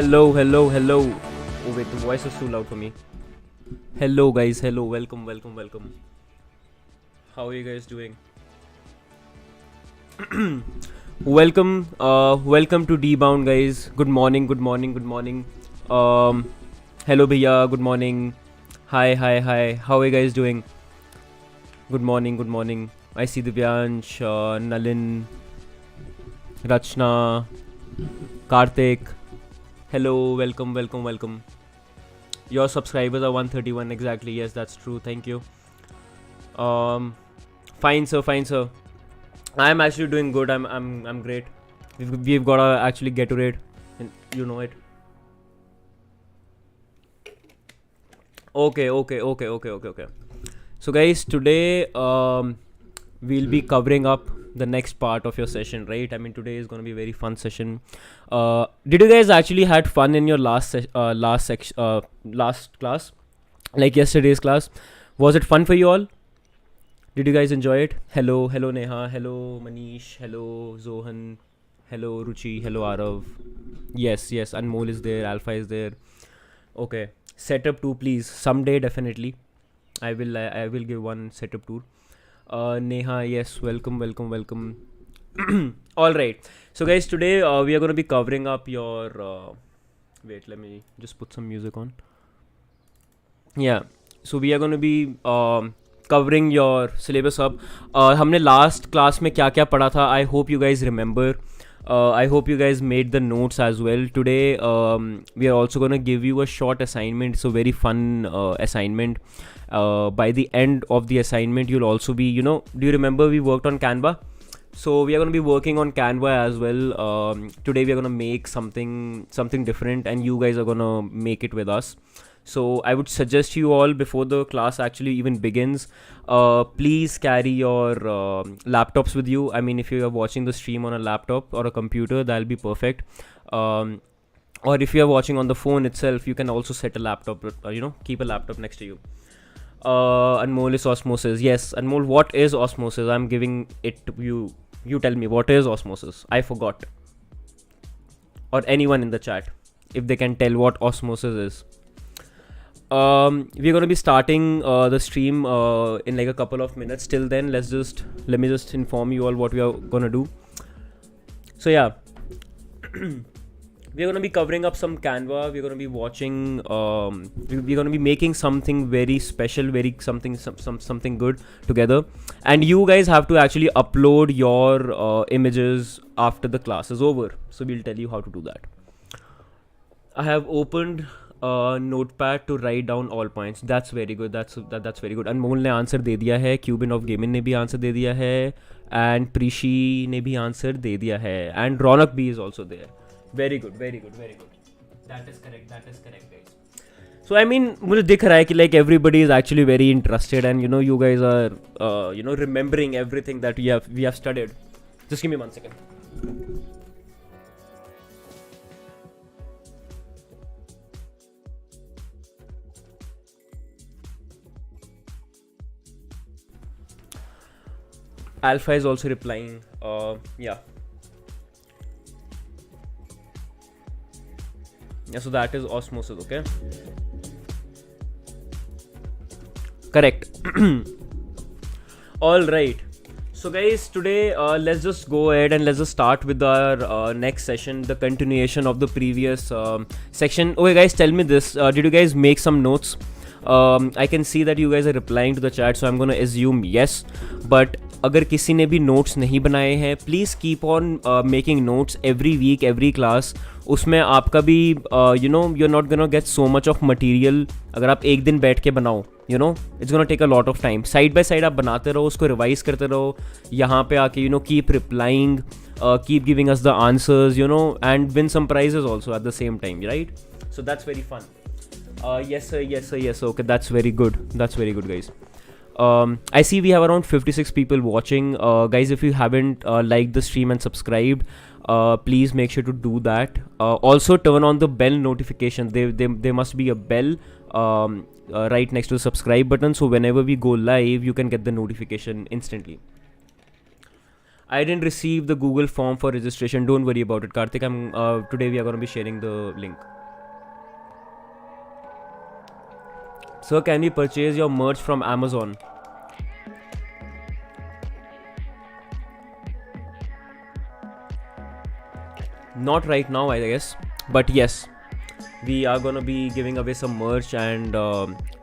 Hello. Oh wait, the voice is too loud for me. Hello guys, hello, welcome. How are you guys doing? Welcome to D-Bound guys. Good morning. Hello bhaiya, good morning. Hi. How are you guys doing? Good morning. I see Divyansh, Nalin, Rachna, Karthik. Hello, welcome. Your subscribers are 131 exactly. Yes, that's true. Thank you. Fine sir. I'm actually doing good. I'm great. We've got to actually get to it, and you know it. Okay. So guys, today we'll be covering up the next part of your session, right? I mean, today is going to be a very fun session. Did you guys actually had fun in your last class, like yesterday's class? Was it fun for you all? Did you guys enjoy it? Hello Neha, hello Manish, hello Zohan, hello Ruchi, hello Arav. Yes, Anmol is there, Alpha is there. Okay, setup 2 please. Someday definitely I will give one setup tour. Neha, yes, welcome. All right. So guys, today we are going to be covering up your wait, let me just put some music on. Yeah. So we are going to be covering your syllabus up. हमने last class में क्या पढ़ा था? I hope you guys remember. I hope you guys made the notes as well. Today we are also going to give you a short assignment. It's a very fun assignment. By the end of the assignment, you'll also be, do you remember we worked on Canva? So we are going to be working on Canva as well. Today we are going to make something different, and you guys are going to make it with us. So I would suggest you all, before the class actually even begins, please carry your laptops with you. I mean, if you are watching the stream on a laptop or a computer, that'll be perfect. Or if you are watching on the phone itself, you can also set a laptop, keep a laptop next to you. Anmol is osmosis. Yes, Anmol, what is osmosis? I'm giving it to you. You tell me, what is osmosis? I forgot. Or anyone in the chat, if they can tell what osmosis is. We're going to be starting the stream in like a couple of minutes. Till then, let me just inform you all what we are going to do. So yeah, we're going to be covering up some Canva. We're going to be watching, we're going to be making something very special, something good together. And you guys have to actually upload your images after the class is over. So we'll tell you how to do that. I have opened notepad to write down all points. That's very good. That's very good. Anmol ने answer दे दिया है, Cuban of Gaming ने भी answer दे दिया है, and Prishi ने भी answer दे दिया है, and Ronak B is also there. Very good. That is correct guys. So I mean, मुझे दिख रहा है कि like everybody is actually very interested, and you guys are remembering everything that we have studied. Just give me 1 second. Alpha is also replying. Yeah, so that is osmosis. Okay, correct. All right. So guys, today let's just go ahead and let's just start with our next session, the continuation of the previous section. Okay guys, tell me this, did you guys make some notes? I can see that you guys are replying to the chat, so I'm gonna assume yes. But अगर किसी ने भी notes नहीं बनाए हैं, please keep on making notes every week, every class. उसमें आपका भी you're not gonna get so much of material. अगर आप एक दिन बैठ के बनाओ, it's gonna take a lot of time. Side by side आप बनाते रहो, उसको रिवाइज करते रहो, यहाँ पे आके keep replying, keep giving us the answers, and win some prizes also at the same time, right? So that's very fun. Yes sir. Okay, that's very good guys. I see we have around 56 people watching. Guys, if you haven't liked the stream and subscribed, please make sure to do that. Also turn on the bell notification. There must be a bell right next to the subscribe button, so whenever we go live you can get the notification instantly. I didn't receive the Google form for registration. Don't worry about it, Karthik. Today we are going to be sharing the link. Sir, can we purchase your merch from Amazon? Not right now, I guess, but yes, we are gonna be giving away some merch, and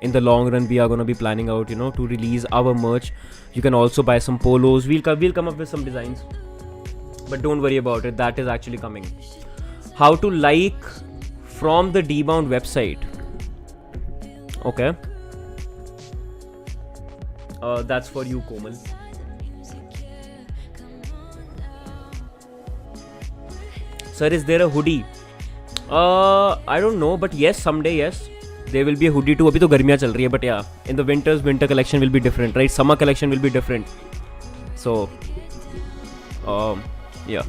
in the long run we are gonna be planning out, to release our merch. You can also buy some polos. We'll come up with some designs, but don't worry about it, that is actually coming. How to like from the debound website. Okay, that's for you, Komal. Sir, is there a hoodie? I don't know, but yes, someday, yes, there will be a hoodie too. Abhi to garmiyan chal rahi hai, but yeah, in the winter collection will be different, right? Summer collection will be different. So, yeah.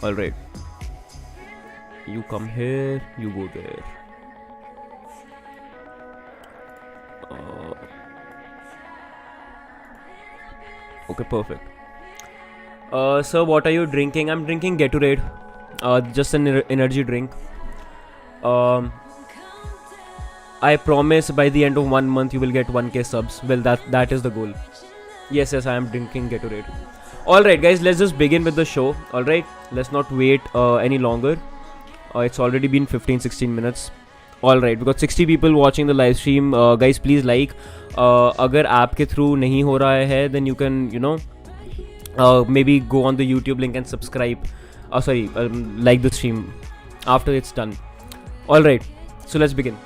All right. You come here, you go there. Okay, perfect. Sir, what are you drinking? I'm drinking Gatorade. Just an energy drink. I promise by the end of 1 month you will get 1k subs. Well, that is the goal. Yes, I am drinking Gatorade. Alright guys, let's just begin with the show. Alright, let's not wait any longer. It's already been 15-16 minutes. Alright, we got 60 people watching the live stream. Guys, please like. Agar app ke through nahi ho raha hai, then you can, maybe go on the YouTube link and subscribe. Like the stream after it's done. Alright, so let's begin.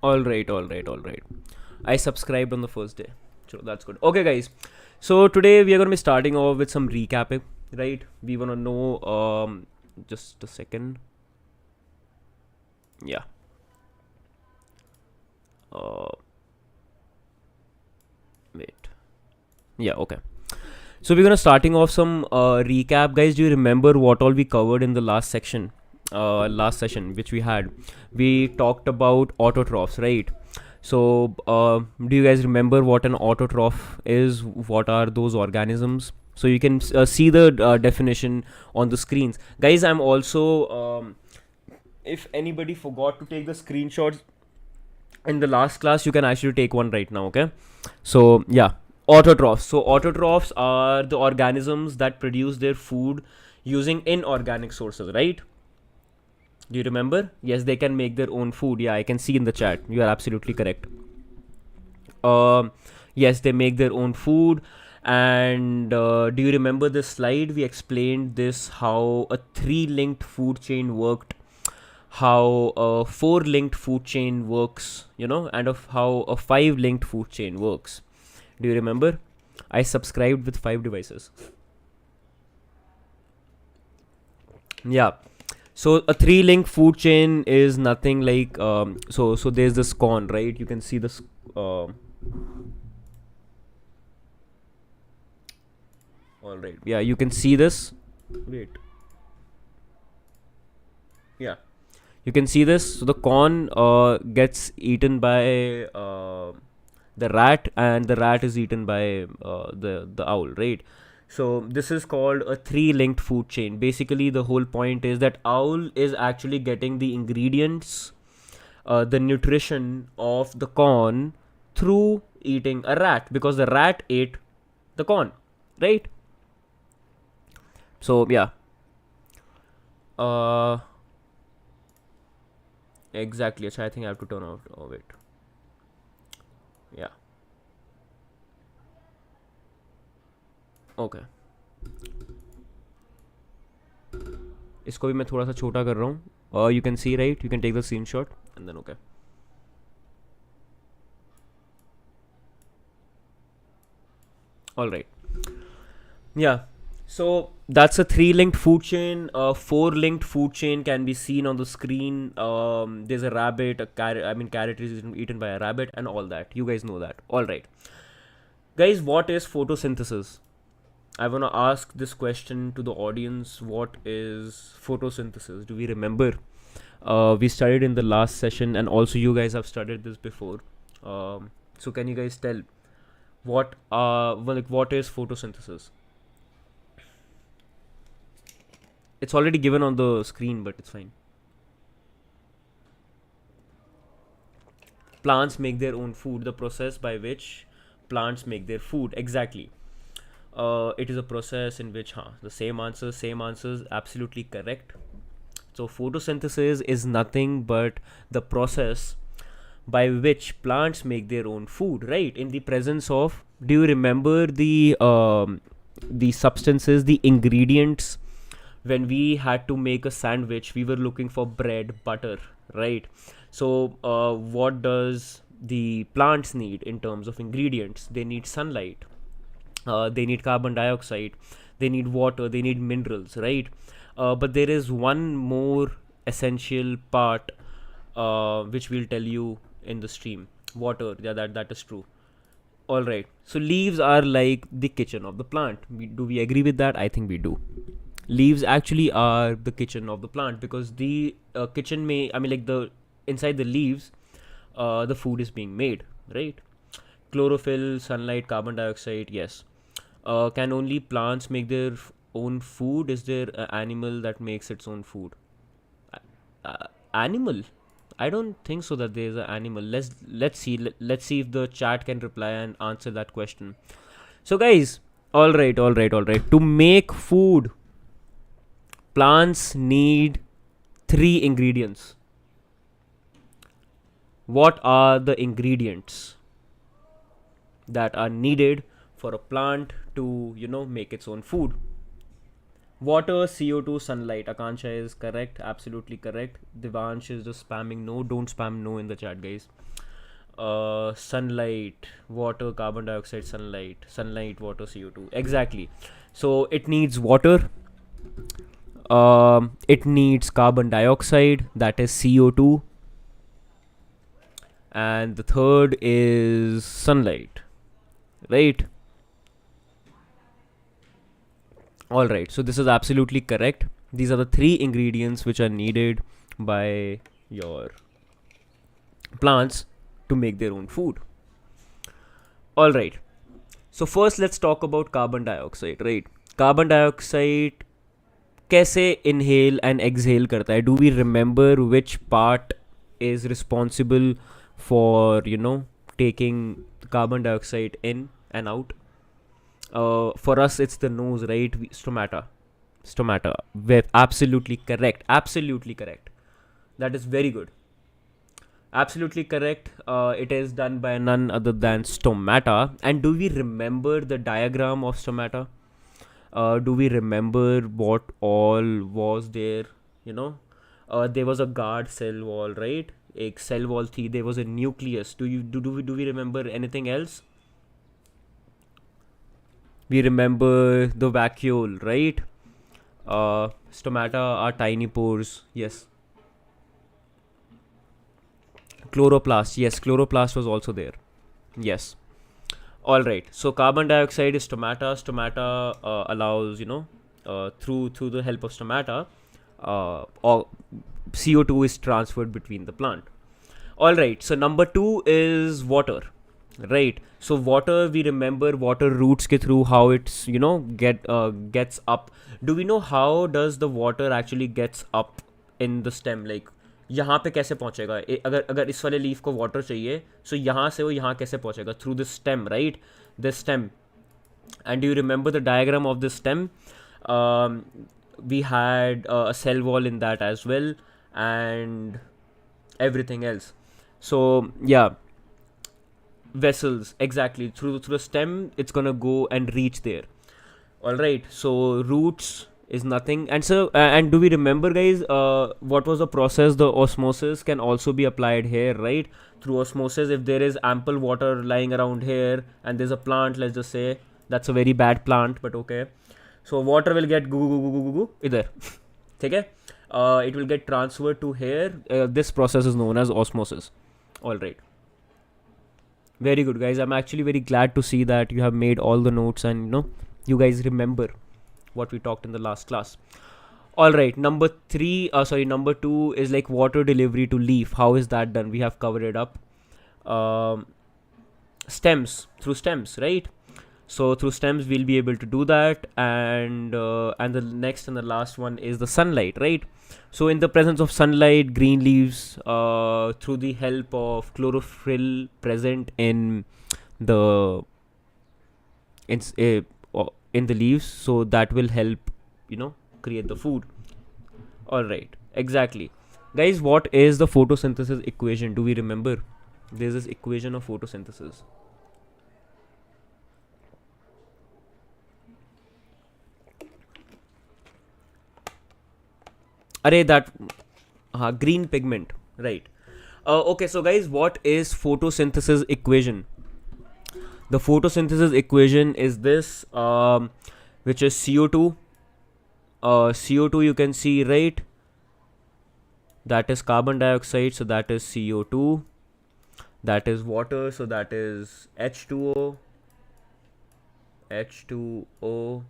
Alright. I subscribed on the first day. So that's good. Okay, guys. So today we are going to be starting off with some recapping, right? We want to know, just a second. Yeah. Wait. Yeah, okay. So we're going to starting off some recap. Guys, do you remember what all we covered in the last session which we had? We talked about autotrophs, right? So do you guys remember what an autotroph is? What are those organisms? So you can see the definition on the screens. Guys, I'm also if anybody forgot to take the screenshots in the last class, you can actually take one right now. Okay, so yeah, autotrophs. So autotrophs are the organisms that produce their food using inorganic sources, right? Do you remember? Yes, they can make their own food. Yeah, I can see in the chat. You are absolutely correct. Yes, they make their own food. And do you remember this slide? We explained this, how a 3-linked food chain worked, how a 4-linked food chain works, and of how a 5-linked food chain works. Do you remember? I subscribed with 5 devices. Yeah. So a 3-linked food chain is nothing like, so there's this corn, right? You can see this. All right. Yeah, you can see this. Wait. Yeah, you can see this. So the corn gets eaten by the rat, and the rat is eaten by the owl, right? So this is called a 3-linked food chain. Basically, the whole point is that owl is actually getting the ingredients, the nutrition of the corn through eating a rat, because the rat ate the corn, right? So yeah, exactly. I think I have to turn off. Oh wait, yeah. Okay, इसको भी मैं थोड़ा सा छोटा कर रहा हूँ. You can see, right? You can take the screenshot and then okay. All right. Yeah. So that's a 3-linked food chain. A 4-linked food chain can be seen on the screen. There's a rabbit, a carrot. Carrot is eaten by a rabbit, and all that. You guys know that. All right, guys. What is photosynthesis? I want to ask this question to the audience. What is photosynthesis? Do we remember? We studied in the last session, and also you guys have studied this before. So can you guys tell what what is photosynthesis? It's already given on the screen, but it's fine. Plants make their own food. The process by which plants make their food. Exactly. It is a process in which, the same answers, absolutely correct. So photosynthesis is nothing but the process by which plants make their own food, right? In the presence of, do you remember the substances, the ingredients? When we had to make a sandwich, we were looking for bread, butter, right? So what does the plants need in terms of ingredients? They need sunlight, they need carbon dioxide, they need water, they need minerals, right? But there is one more essential part, which we'll tell you in the stream. Water. Yeah, that is true. All right. So leaves are like the kitchen of the plant. Do we agree with that? I think we do. Leaves actually are the kitchen of the plant, because the kitchen the inside the leaves, the food is being made, right? Chlorophyll, sunlight, carbon dioxide. Yes. Can only plants make their own food? Is there an animal that makes its own food? Animal? I don't think so that there is an animal. Let's see. Let's see if the chat can reply and answer that question. So guys, all right. To make food, plants need 3 ingredients. What are the ingredients that are needed for a plant to, make its own food? Water, CO2, sunlight. Akansha is correct, absolutely correct. Divansh is just spamming no. Don't spam no in the chat, guys. Sunlight, water, carbon dioxide, sunlight, water, CO2. Exactly. So it needs water. It needs carbon dioxide, that is CO2. And the third is sunlight, right? All right, so this is absolutely correct. These are the 3 ingredients which are needed by your plants to make their own food. All right, so first let's talk about carbon dioxide, right? Carbon dioxide कैसे inhale and exhale करता है? Do we remember which part is responsible for, taking carbon dioxide in and out? For us, it's the nose, right? Stomata. Absolutely correct. That is very good. Absolutely correct. It is done by none other than stomata. And do we remember the diagram of stomata? Do we remember what all was there? There was a guard cell wall, right? एक cell wall थी. There was a nucleus. Do we remember anything else? We remember the vacuole, right? Stomata are tiny pores. Yes. Chloroplast. Yes, chloroplast was also there. Yes. All right. So carbon dioxide is stomata. Stomata allows, through the help of stomata, or CO2 is transferred between the plant. All right. So number 2 is water. Right. So water, we remember water roots ke through how it's, gets up. Do we know how does the water actually gets up in the stem? Like, यहाँ पे कैसे पहुँचेगा? अगर इस वाले leaf को water चाहिए, so यहाँ से वो यहाँ कैसे पहुँचेगा? Through the stem, right? The stem. And do you remember the diagram of the stem? We had a cell wall in that as well, and everything else. So yeah, vessels, exactly. Through the stem, it's gonna go and reach there. All right. So roots is nothing. And so and do we remember, guys, what was the process? The osmosis can also be applied here, right? Through osmosis, if there is ample water lying around here and there's a plant, let's just say that's a very bad plant, but okay, so water will get idhar. Okay. It will get transferred to here. This process is known as osmosis. All right. Very good, guys. I'm actually very glad to see that you have made all the notes and you guys remember what we talked in the last class. All right, number 2 is like water delivery to leaf. How is that done? We have covered it up. Through stems, right? So through stems we'll be able to do that. And the next and the last one is the sunlight, right? So in the presence of sunlight, green leaves, through the help of chlorophyll present in the in the leaves, so that will help create the food. All right, exactly. Guys, what is the photosynthesis equation? Do we remember? There's this equation of photosynthesis. Array, that green pigment, right? Okay, so guys, what is photosynthesis equation? The photosynthesis equation is this, which is CO2. CO2 you can see, right? That is carbon dioxide, so that is CO2. That is water, so that is H2O. H2O.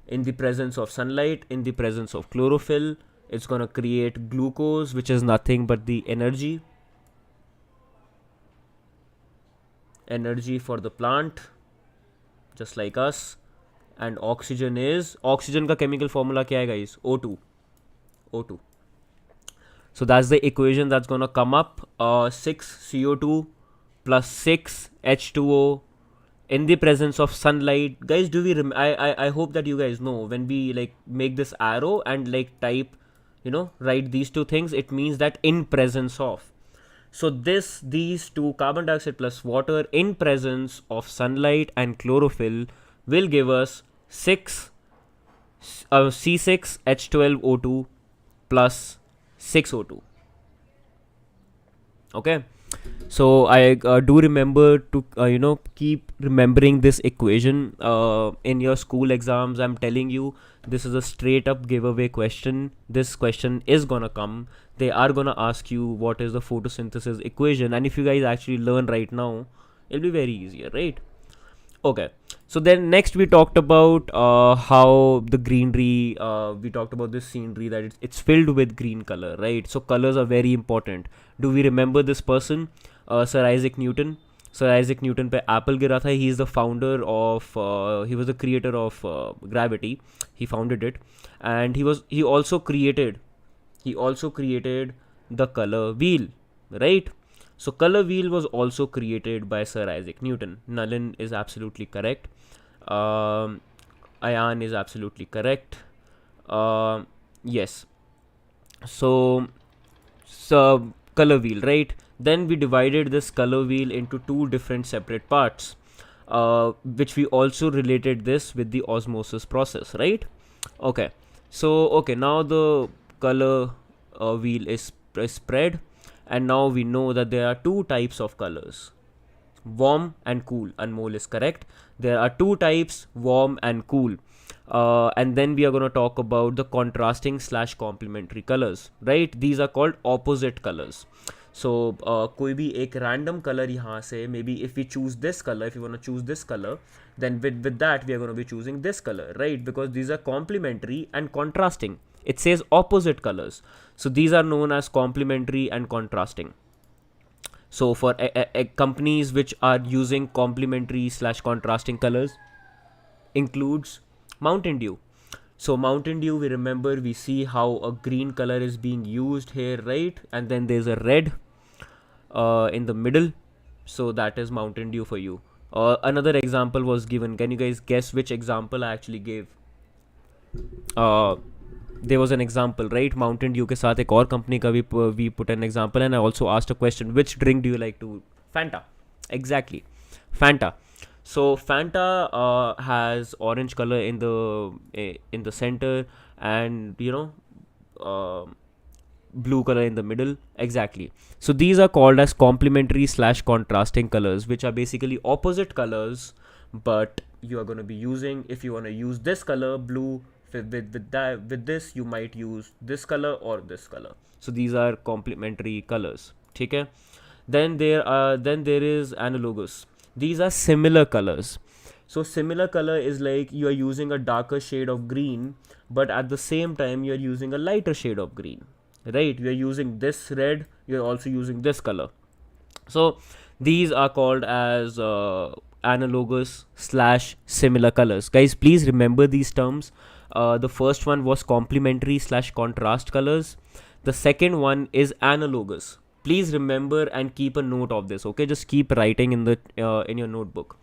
In the presence of sunlight, in the presence of chlorophyll, it's gonna create glucose, which is nothing but the energy for the plant, just like us. And oxygen का chemical formula क्या है guys? O2. So that's the equation that's gonna come up. 6 CO2 plus 6 H2O in the presence of sunlight. Guys, do we I hope that you guys know, when we like make this arrow and like type, write these two things, it means that in presence of. So these two, carbon dioxide plus water in presence of sunlight and chlorophyll, will give us C6H12O2 plus 6O2. Okay, so I do remember to keep remembering this equation in your school exams. I'm telling you, this is a straight up giveaway question. This question is gonna come. They are gonna ask you what is the photosynthesis equation, and if you guys actually learn right now, it'll be very easier, right? Okay, so then next we talked about how the greenery, we talked about this scenery, that it's filled with green color, right? So colors are very important. Do we remember this person? Sir Isaac Newton. Sir Isaac Newton पे apple गिरा था. He is the founder of, he was the creator of gravity. He founded it, and he also created the color wheel, right? So color wheel was also created by Sir Isaac Newton. Nalin is absolutely correct. Ayan is absolutely correct. Yes. So color wheel, right? Then we divided this color wheel into two different separate parts, which we also related this with the osmosis process, right? Okay. So now the color wheel is spread, and now we know that there are two types of colors, warm and cool. Anmol is correct. There are two types, warm and cool. And then we are going to talk about the contrasting / complementary colors, right? These are called opposite colors. So कोई भी एक random color यहाँ से, maybe if we choose this color, if you want to choose this color, then with that we are going to be choosing this color, right? Because these are complementary and contrasting. It says opposite colors, so these are known as complementary and contrasting. So for companies which are using complementary / contrasting colors includes Mountain Dew. So Mountain Dew, we remember, we see how a green color is being used here, right? And then there's a red in the middle. So that is Mountain Dew for you. Another example was given. Can you guys guess which example I actually gave? There was an example, right? Mountain Dew के साथ एक और company का we put an example, and I also asked a question, which drink do you like to? Fanta. Exactly, Fanta. So Fanta has orange color in the center, and blue color in the middle. Exactly. So these are called as complementary / contrasting colors, which are basically opposite colors, but you are going to be using, if you want to use this color blue with this, you might use this color or this color. So these are complementary colors. Then there is analogous. These are similar colors. So similar color is like you are using a darker shade of green, but at the same time you are using a lighter shade of green, right? You are using this red, you are also using this color. So these are called as analogous slash similar colors. Guys, please remember these terms. The first one was complementary slash contrast colors. The second one is analogous. Please remember and keep a note of this. Okay, just keep writing in the in your notebook.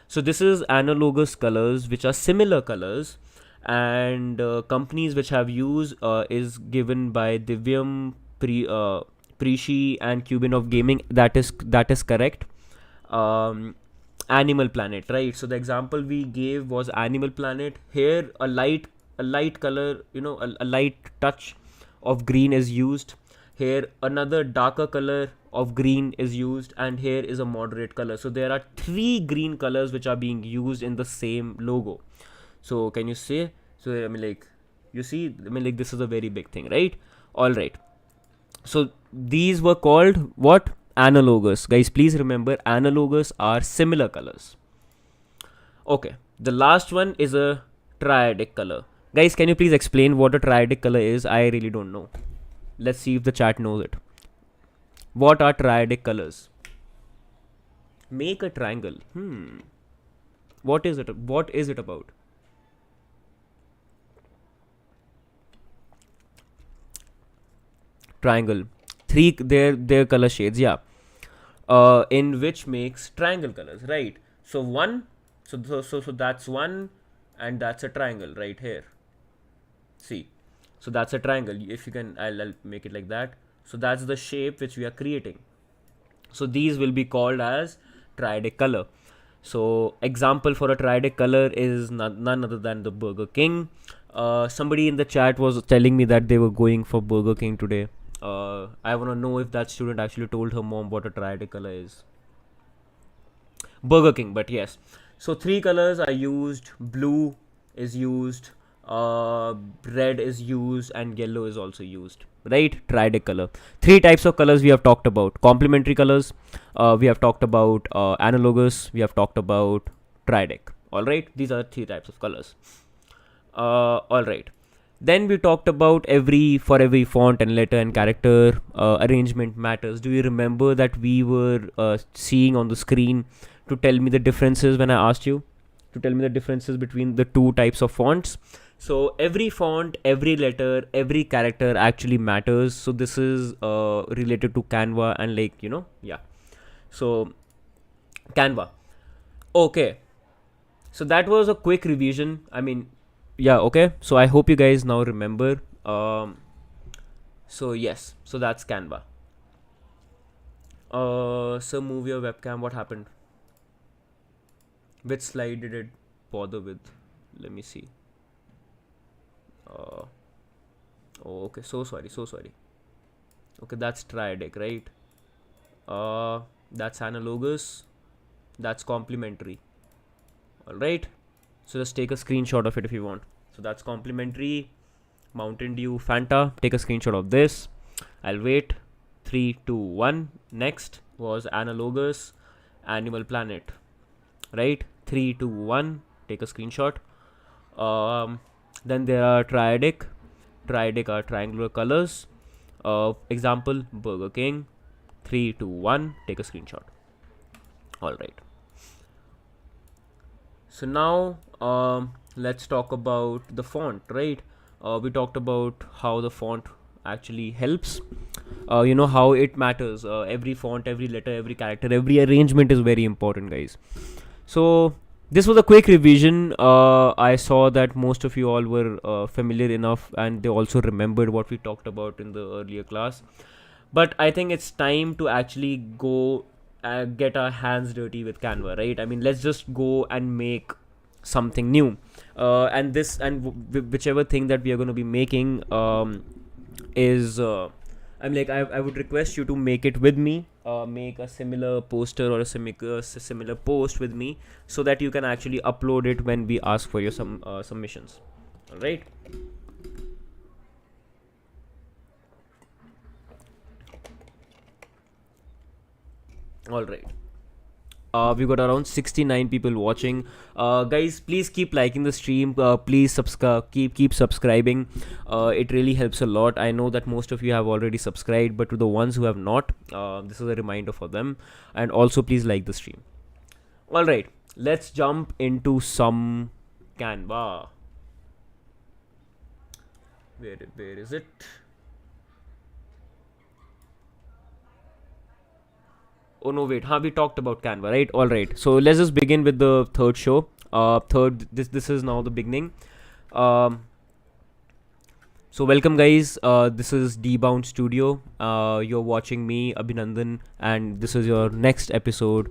So this is analogous colors, which are similar colors, and companies which have used is given by Divyam, Preshi, and Cuban of Gaming. That is correct. Animal Planet, right? So the example we gave was Animal Planet. Here, a light color, a light touch of green is used. Here, another darker color of green is used, and here is a moderate color. So there are three green colors which are being used in the same logo. So can you say? So I mean, like, you see, I mean, like, this is a very big thing, right? All right. So these were called what? Analogous. Guys, please remember, analogous are similar colors. Okay, the last one is a triadic color. Guys, can you please explain what a triadic color is? I really don't know. Let's see if the chat knows it. What are triadic colors? Make a triangle. What is it? What is it about? Triangle. Three their color shades, yeah. In which makes triangle colors, right? So one, so that's one, and that's a triangle right here. See, so that's a triangle. If you can, I'll make it like that. So that's the shape which we are creating. So these will be called as triadic color. So example for a triadic color is none other than the Burger King. Somebody in the chat was telling me that they were going for Burger King today. I want to know if that student actually told her mom what a triadic color is. Burger King, but yes. So three colors are used. Blue is used, red is used, and yellow is also used, right? Triadic color. Three types of colors we have talked about. Complementary colors, we have talked about analogous, we have talked about triadic. All right, these are three types of colors. All right, then we talked about every font and letter and character arrangement matters. Do you remember that we were seeing on the screen to tell me the differences when I asked you to tell me the differences between the two types of fonts? So every font, every letter, every character actually matters. So this is related to Canva and, like, yeah. So Canva. Okay. So that was a quick revision. I mean, yeah, okay. So I hope you guys now remember. So yes, so that's Canva. So move your webcam. What happened? Which slide did it bother with? Let me see. Oh, okay. So sorry. Okay, that's triadic, right? That's analogous. That's complementary. All right. So just take a screenshot of it if you want. So that's complementary. Mountain Dew, Fanta. Take a screenshot of this. I'll wait. 3, 2, 1. Next was analogous. Animal Planet. Right? 3, 2, 1. Take a screenshot. Then there are triadic. Triadic are triangular colors. Example, Burger King. 3, 2, 1. Take a screenshot. All right. So now let's talk about the font, right? We talked about how the font actually helps. How it matters. Every font, every letter, every character, every arrangement is very important, guys. So this was a quick revision. I saw that most of you all were familiar enough, and they also remembered what we talked about in the earlier class. But I think it's time to actually go get our hands dirty with Canva, right? I mean, let's just go and make something new. And whichever thing that we are going to be making is I would request you to make it with me. Make a similar poster or a similar post with me, so that you can actually upload it when we ask for your submissions. All right. All right. We got around 69 people watching. Guys, please keep liking the stream. Please subscribe. Keep subscribing. It really helps a lot. I know that most of you have already subscribed, but to the ones who have not, this is a reminder for them. And also, please like the stream. All right, let's jump into some Canva. Where is it? Oh no, wait. We talked about Canva, right? All right. So let's just begin with the third show. This is now the beginning. So welcome, guys. This is D-Bound Studio. You're watching me, Abhinandan, and this is your next episode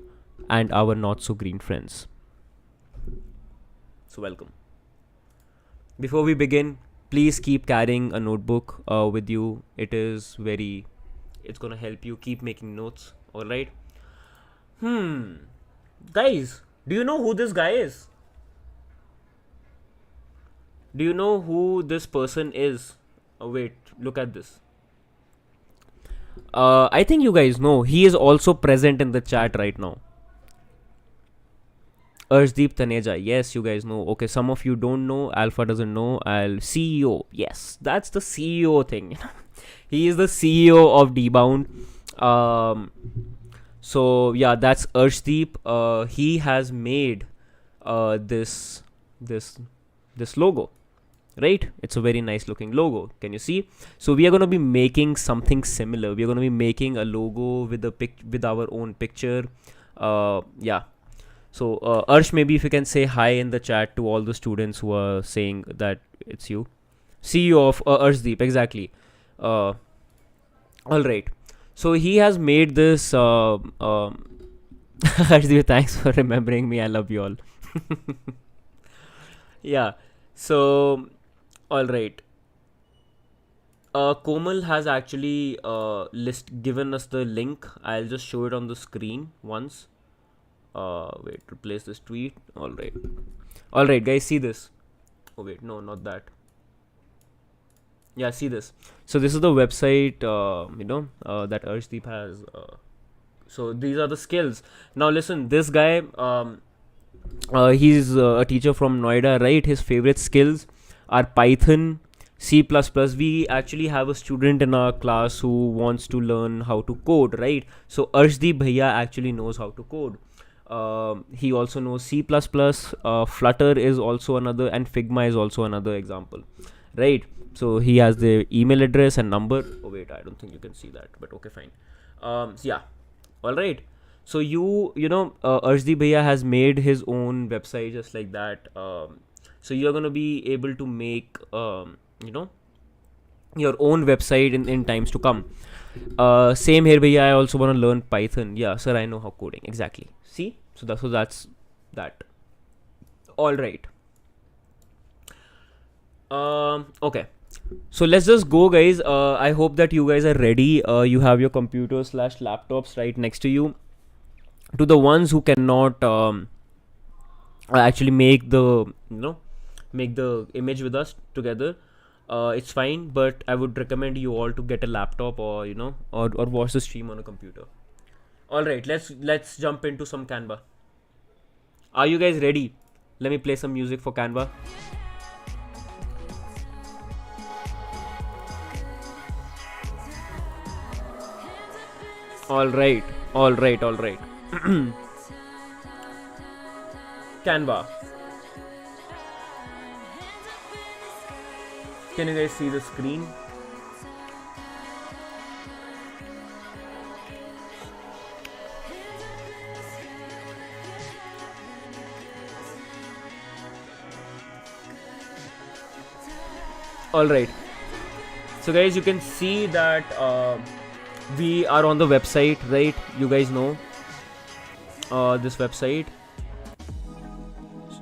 and our not so green friends. So welcome. Before we begin, please keep carrying a notebook with you. It's gonna help you keep making notes. All right. Guys, do you know who this guy is? Do you know who this person is? Oh, wait, look at this. I think you guys know. He is also present in the chat right now. Arshdeep Taneja. Yes, you guys know. Okay, some of you don't know. Alpha doesn't know. CEO. Yes, that's the CEO thing. He is the CEO of D-Bound. So yeah, that's Arshdeep. He has made this logo, right? It's a very nice looking logo. Can you see? So we are gonna be making something similar. We are gonna be making a logo with our own picture. Yeah. So Arsh, maybe if you can say hi in the chat to all the students who are saying that it's you, CEO of Arshdeep. Exactly. All right. So he has made this. Arshdeep, thanks for remembering me. I love you all. Yeah. So, all right. Komal has actually given us the link. I'll just show it on the screen once. Wait, replace this tweet. All right, guys, see this. Oh wait, no, not that. Yeah, see this. So this is the website, that Arshdeep has. So these are the skills. Now listen, this guy, he's a teacher from Noida, right? His favorite skills are Python, C++. We actually have a student in our class who wants to learn how to code, right? So Arshdeep Bhaiya actually knows how to code. He also knows C++. Flutter is also another, and Figma is also another example, right? So he has the email address and number. Oh wait, I don't think you can see that, but okay, fine. So yeah, all right. So Arshdeep Bhaiya has made his own website just like that. So you're gonna be able to make your own website in times to come. Same here, Bhaiya. I also wanna learn Python. Yeah, sir, I know how coding exactly. See, so that's that. All right. Okay. So let's just go, guys. I hope that you guys are ready. You have your computers/laptops right next to you. To the ones who cannot actually make the image with us together, it's fine. But I would recommend you all to get a laptop or watch the stream on a computer. All right, let's jump into some Canva. Are you guys ready? Let me play some music for Canva. All right. Canva. Can you guys see the screen? All right. So guys, you can see that we are on the website, right? You guys know this website.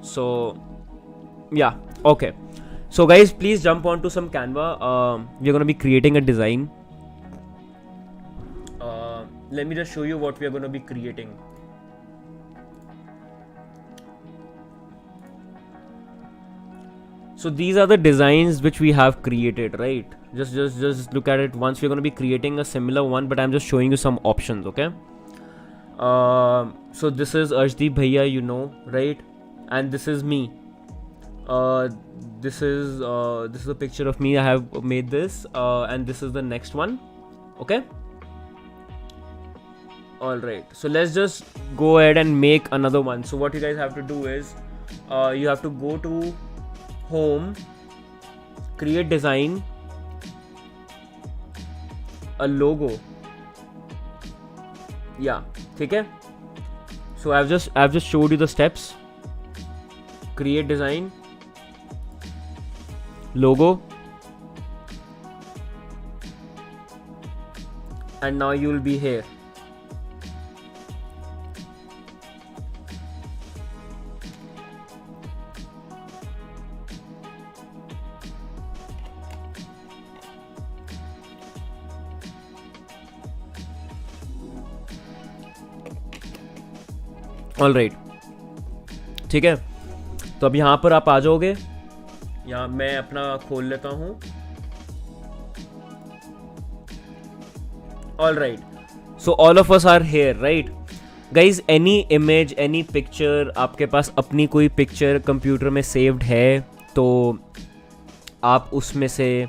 So yeah, okay. So guys, please jump onto some Canva. We're gonna be creating a design. Let me just show you what we are gonna be creating. So these are the designs which we have created, right? Just look at it once. We're going to be creating a similar one, but I'm just showing you some options, okay? So this is Arshdeep Bhaiya, you know, right? And this is me. This is a picture of me. I have made this, and this is the next one. Okay. All right. So let's just go ahead and make another one. So what you guys have to do is, you have to go to Home, create design, a logo. Yeah. ठीक है. So I've just showed you the steps. Create design, logo, and now you will be here. All right, ठीक है. तो अब यहाँ पर आप आ जाओगे. यहाँ मैं अपना खोल लेता हूँ. All right, so all of us are here, right guys. Any image, any picture, आपके पास अपनी कोई पिक्चर कंप्यूटर में सेव्ड है तो आप उसमें से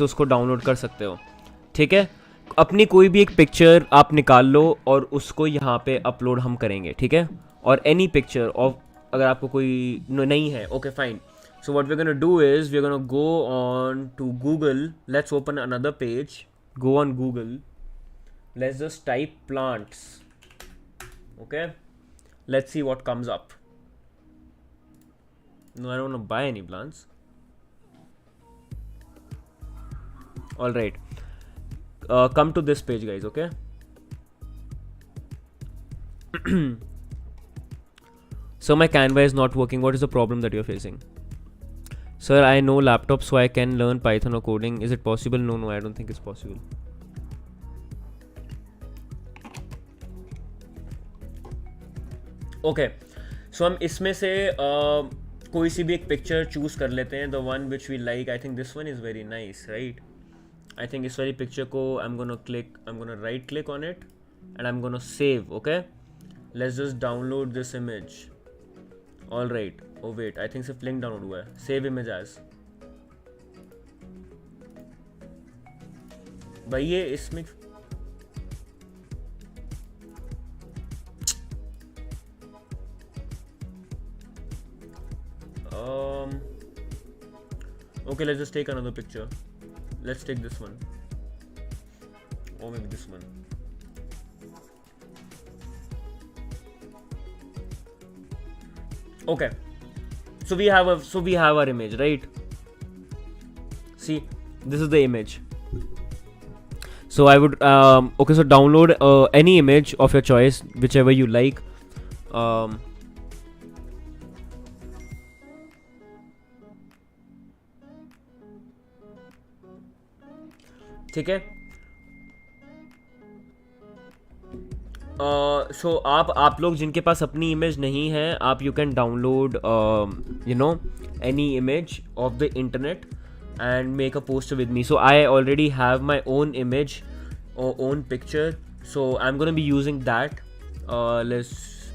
उसको डाउनलोड कर सकते हो. ठीक है. अपनी कोई भी एक पिक्चर आप निकाल लो और उसको यहाँ पे अपलोड हम करेंगे. ठीक है. और एनी पिक्चर ऑफ, अगर आपको कोई नहीं है, okay fine. So what we are gonna do is we are gonna go on to Google. Let's open another page. Go on Google. Let's just type plants. Okay, let's see what comes up. No, I don't want to buy any plants. All right, come to this page guys. Okay. So my Canva is not working. What is the problem that you're facing? Sir, I know laptop so I can learn Python or coding. Is it possible? No, I don't think it's possible. Okay, so हम इसमें से कोई सी भी एक picture choose कर लेते हैं. The one which we like. I think this one is very nice, right? I think इस वाली पिक्चर को I'm gonna right click on it and I'm gonna save. Okay, let's just download this image. All right. Oh wait, I think सिर्फ link download हुआ है. Save image as. भाई ये इसमें okay, let's just take another picture. Let's take this one, or maybe this one. Okay, so we have our image, right? See, this is the image. So I would okay, so download any image of your choice, whichever you like. ठीक है. सो आप लोग जिनके पास अपनी image नहीं है, आप you can download you know any image of the internet and make a poster with me. So I already have my own image or own picture, so I'm gonna be using that. Let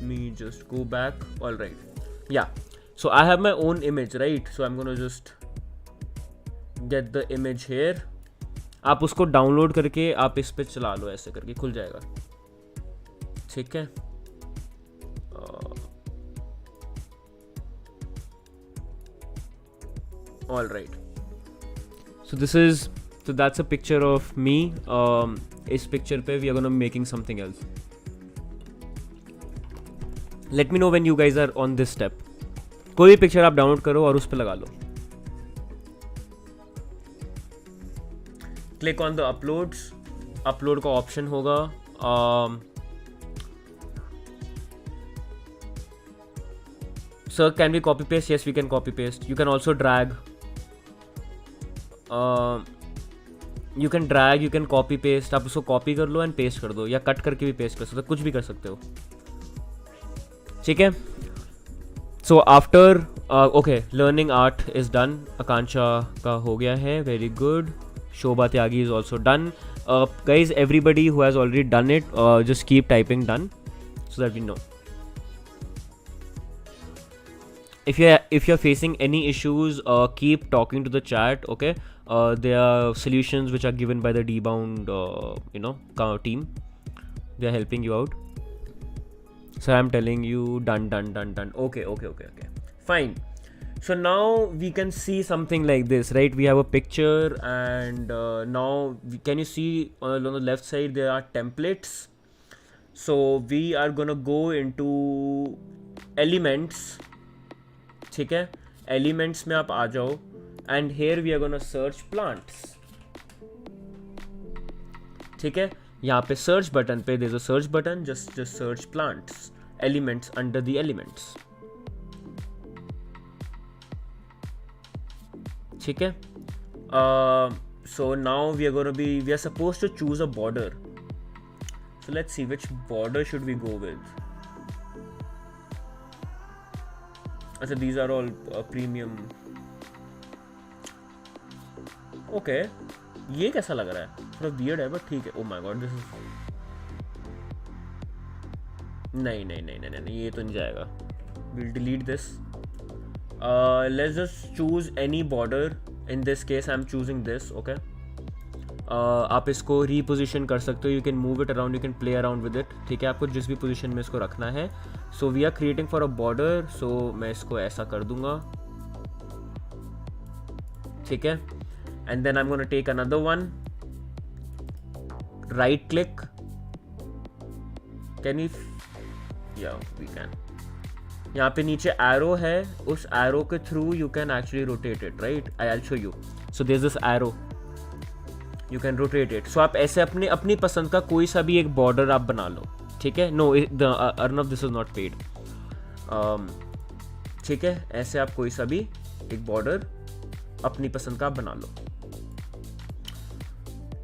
me just go back. All right, yeah, so I have my own image, right? So I'm gonna just get the image here. आप उसको download करके आप इस पे चला लो, ऐसे करके खुल जाएगा. ठीक है. All right, so that's a picture of me. इस पिक्चर पे we are gonna making something else. Let me know when you guys are on this step. कोई भी पिक्चर आप डाउनलोड करो और उस पे लगा लो. Click on the uploads. Upload का ऑप्शन होगा. Sir can we copy paste? Yes we can copy paste. You can also drag. You can drag, you can copy paste. आप उसको कॉपी कर लो एंड पेस्ट कर दो, या कट करके भी पेस्ट कर सकते हो, कुछ भी कर सकते हो. ठीक है. So after okay, learning art is done. Akansha ka ho gaya hai, very good. Shobha Tyagi is also done. Guys, everybody who has already done it, just keep typing done so that we know. If you're facing any issues, keep talking to the chat. Okay, there are solutions which are given by the debound team. They are helping you out. So I'm telling you done. Okay, fine. So now we can see something like this, right? We have a picture, and now can you see on the left side there are templates. So we are gonna go into elements. ठीक है, elements में आप आ जाओ, and here we are gonna search plants. ठीक है, यहाँ पे search button पे there's a search button, just search plants, elements under the elements. ठीक है, so now we are supposed to choose a border. So let's see which border should we go with. अच्छा, these are all premium. Okay, ये कैसा लग रहा है, थोड़ा weird है but ठीक है. Oh my god, this is नहीं, ये तो नहीं जाएगा. We'll delete this. Let's just choose any border. In this case I'm choosing this. Okay, आप इसको reposition कर सकते हो. You can move it around, you can play around with it. ठीक है, आपको जिस भी position में इसको रखना है. So we are creating for a border. So मैं इसको ऐसा कर दूंगा. ठीक है, and then I'm gonna take another one. Right click. Can we? Yeah, we can. यहाँ पे नीचे arrow है, उस arrow के through you can actually rotate it, right? I'll show you. So there's this arrow. You can rotate it. So आप ऐसे अपनी पसंद का कोई सा भी एक border आप बना लो. ठीक है, no Arnav this is not paid. ठीक है, ऐसे आप कोई सा भी एक बॉर्डर अपनी पसंद का बना लो.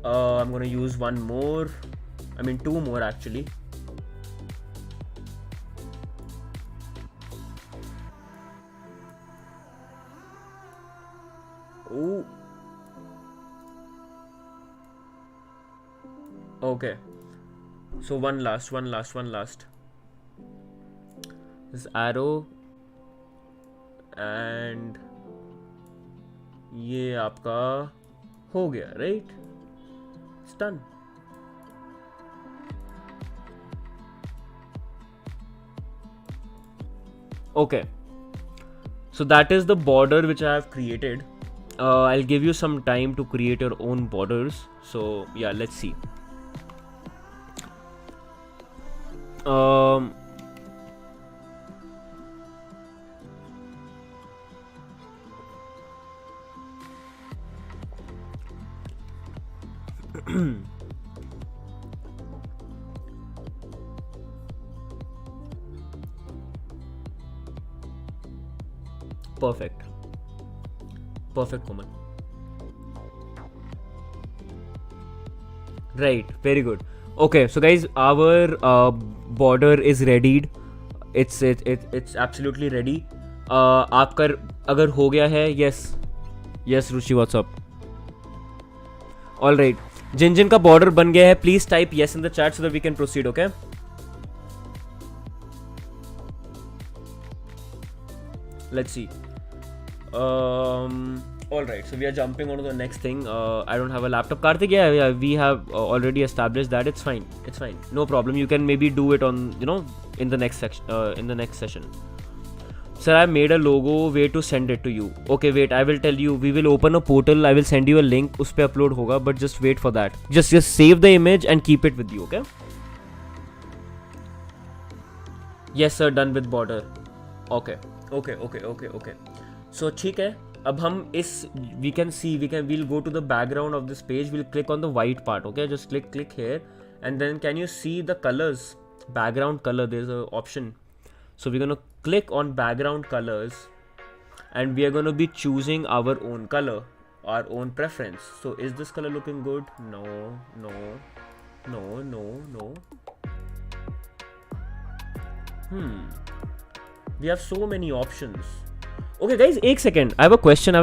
I am gonna use one more, I mean 2 more actually. Okay, so one last. This arrow and ये आपका हो गया, right? It's done. Okay, so that is the border which I have created. I'll give you some time to create your own borders. So yeah, let's see. Perfect, Komal. Right, very good. Okay, so guys, our border is readied. It's absolutely ready. आपका अगर हो गया है, yes रुचि, what's up? All right, जिन का border बन गया है, please type yes in the chat so that we can proceed. Okay. Let's see. All right, so we are jumping on to the next thing. I don't have a laptop. Karthik, yeah, we have already established that. It's fine, no problem. You can maybe do it on, in the next section, in the next session. Sir, I made a logo. Way to send it to you. Okay, wait, I will tell you. We will open a portal. I will send you a link. उस पे upload होगा, but just wait for that. Just save the image and keep it with you. Okay. Yes sir, done with border. Okay. So ठीक है. अब हम इस we'll go to the background of this page. We'll click on the white part. Okay, just click here, and then can you see the colors? Background color. There's an option. So we're gonna click on background colors, and we are gonna be choosing our own color, our own preference. So is this color looking good? No. We have so many options. Okay guys, एक second, I have a question.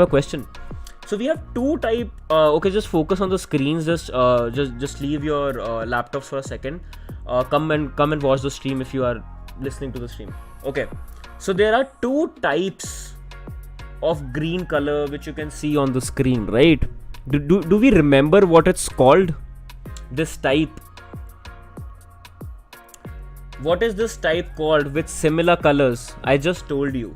So we have two type, okay, just focus on the screens, just leave your laptops for a second. Come and watch the stream if you are listening to the stream. Okay, so there are two types of green color which you can see on the screen, right? Do we remember what it's called? This type. What is this type called with similar colors? I just told you.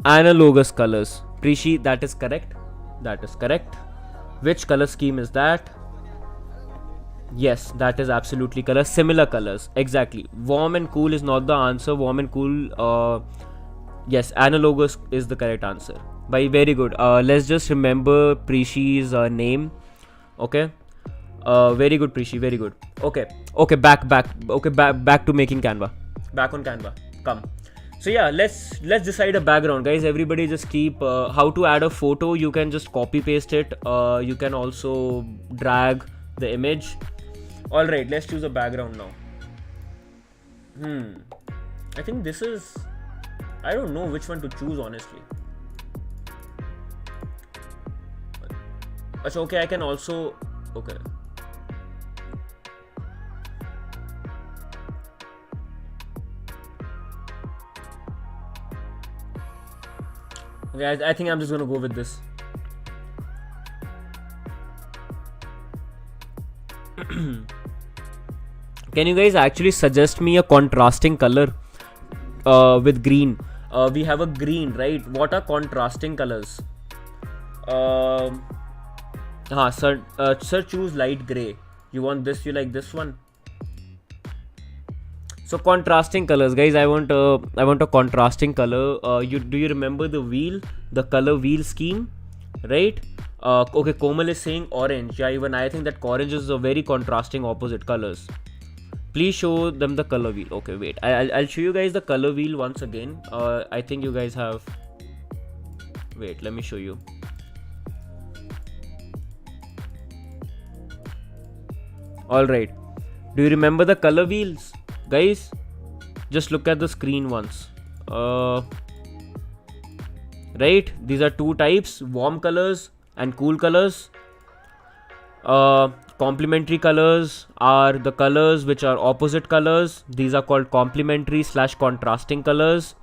Analogous colors. Prishi, that is correct. That is correct. Which color scheme is that? Yes, that is absolutely color. Similar colors. Exactly. Warm and cool is not the answer. Warm and cool, yes, analogous is the correct answer. Very good. Let's just remember Prishi's name. Okay. Very good, Prishi. Very good. Okay. Back. Okay, back to making Canva. Back on Canva. Come. So yeah, let's decide a background, guys. Everybody just keep how to add a photo. You can just copy paste it. You can also drag the image. All right, let's choose a background now. I think this is. I don't know which one to choose, honestly. Okay, I can also. Okay. Okay, I think I'm just gonna go with this. Can you guys actually suggest me a contrasting color with green? We have a green, right? What are contrasting colors? Sir, choose light gray. You want this? You like this one? So contrasting colors, guys. I want a contrasting color. Do you remember the wheel, the color wheel scheme, right? Okay, Komal is saying orange. Yeah, even I think that orange is a very contrasting opposite colors. Please show them the color wheel. Okay, wait. I'll show you guys the color wheel once again. I think you guys have. Wait, let me show you. All right. Do you remember the color wheels? Guys, just look at the screen once. Right, these are two types: warm colors and cool colors. Complementary colors are the colors which are opposite colors. These are called complementary/contrasting colors.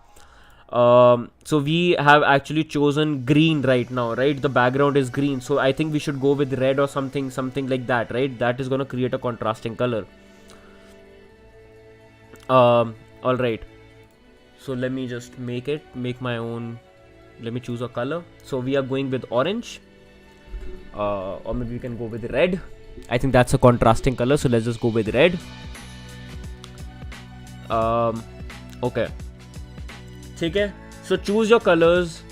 So we have actually chosen green right now, right? The background is green, so I think we should go with red or something like that, right? That is going to create a contrasting color. All right, so let me just make my own. Let me choose a color. So we are going with orange, or maybe we can go with red. I think that's a contrasting color, so let's just go with red. Okay, okay, so choose your colors,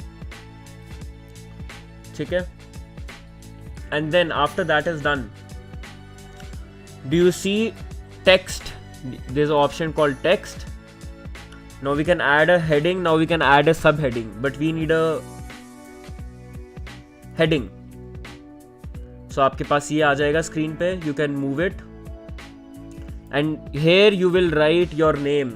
okay, and then after that is done, do you see text? There's an option called text. Now we can add a heading. Now we can add a subheading, but we need a heading. So आपके पास ये आ जाएगा screen पे. You can move it, and here you will write your name.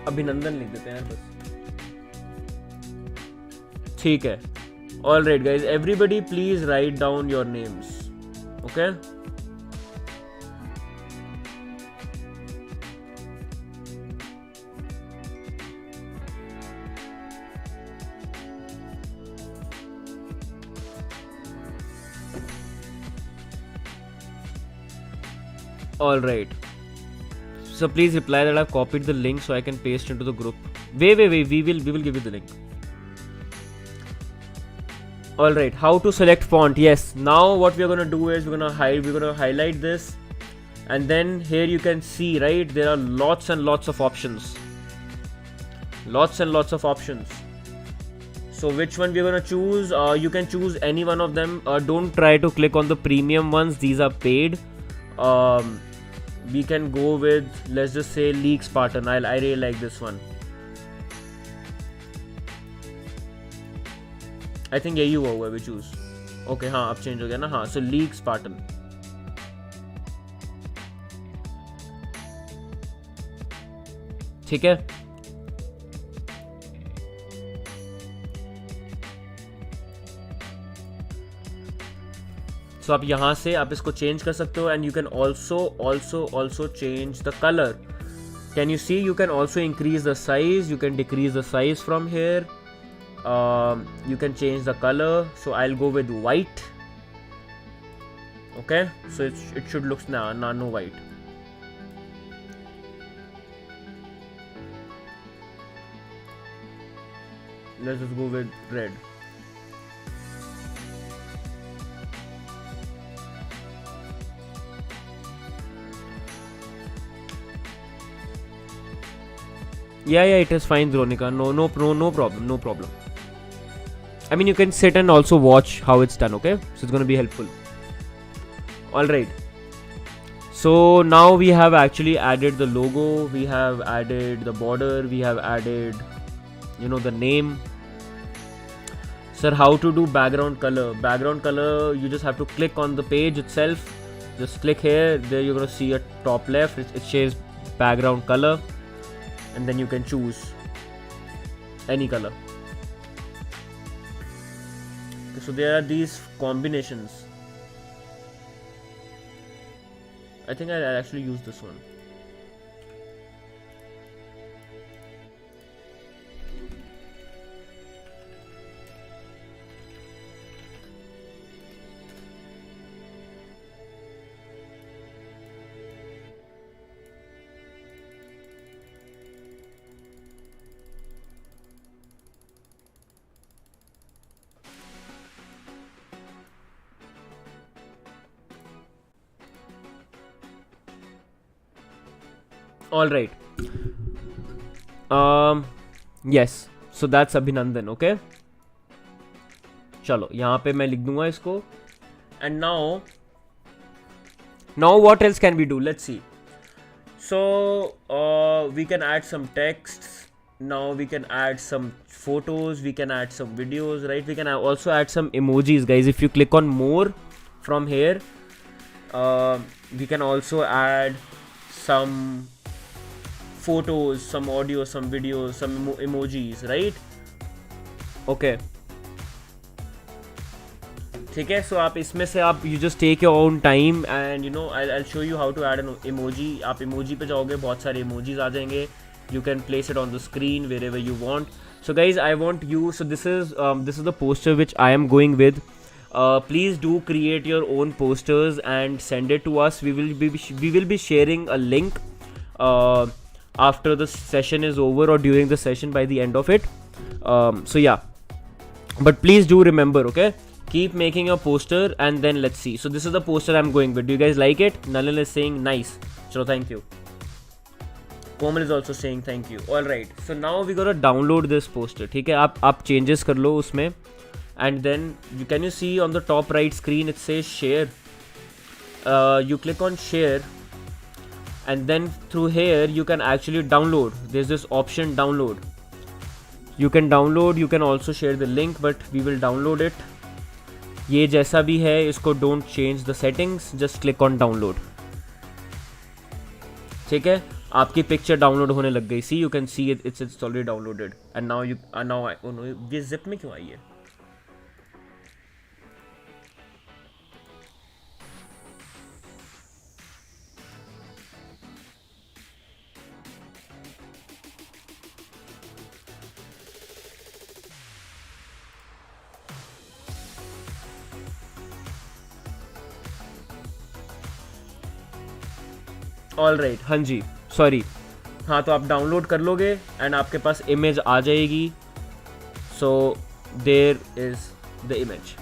अभिनंदन लिख देते हैं यार बस. ठीक है. All right, guys. Everybody, please write down your names. Okay. All right. So please reply that I've copied the link so I can paste into the group. Wait. We will give you the link. All right. How to select font? Yes. Now what we're gonna do is we're gonna highlight this, and then here you can see, right? There are lots and lots of options. Lots and lots of options. So which one we're gonna choose? You can choose any one of them. Don't try to click on the premium ones. These are paid. We can go with, let's just say, Leak Spartan. I really like this one. I think यही हुआ है, we choose. Okay हाँ अब change हो गया ना, हाँ सो league Spartan. ठीक है, सो आप यहाँ से आप इसको चेंज कर सकते हो, and you can also change the colour. Can you see, you can also increase the size, you can decrease the size from here, you can change the color. So I'll go with white. Okay, so it should look no white. Let's just go with red. Yeah, it is fine, Veronica. No problem. I mean, you can sit and also watch how it's done, okay? So it's going to be helpful. Alright. So now we have actually added the logo, we have added the border, we have added, the name. Sir, how to do background color? Background color, you just have to click on the page itself. Just click here, there you're going to see a top left, it says background color. And then you can choose any color. So there are these combinations. I think I'll actually use this one. All right. Yes. So that's Abhinandan. Okay. चलो यहाँ पे मैं लिख दूंगा इसको. And now what else can we do? Let's see. So we can add some texts. Now we can add some photos. We can add some videos. Right? We can also add some emojis, guys. If you click on more from here, we can also add some photos, some audio, some videos, some emojis, right? Okay. ठीक है, so आप इसमें से आप you just take your own time and I'll show you how to add an emoji. आप emoji पे जाओगे, बहुत सारे emojis आ जाएंगे. You can place it on the screen wherever you want. So guys, I want you. So this is the poster which I am going with. Please do create your own posters and send it to us. We will be sharing a link after the session is over or during the session by the end of it. So yeah, but please do remember, okay, keep making your poster and then let's see. So this is the poster I'm going with. Do you guys like it? Nalin is saying nice. So thank you. Komal is also saying thank you. All right, so now we gotta download this poster. ठीक है, आप changes कर लो उसमें, and then can you see on the top right screen it says share. You click on share, and then through here you can actually download. There's this option download. You can download, you can also share the link, but we will download it. ये जैसा भी है इसको don't change the settings, just click on download. ठीक है, आपकी picture download होने लग गई. See, you can see it, it's already downloaded. And now oh no, ये zip में क्यों आई है? ऑल राइट, हाँ जी, सॉरी. हाँ, तो आप डाउनलोड कर लोगे एंड आपके पास इमेज आ जाएगी. So there is the image.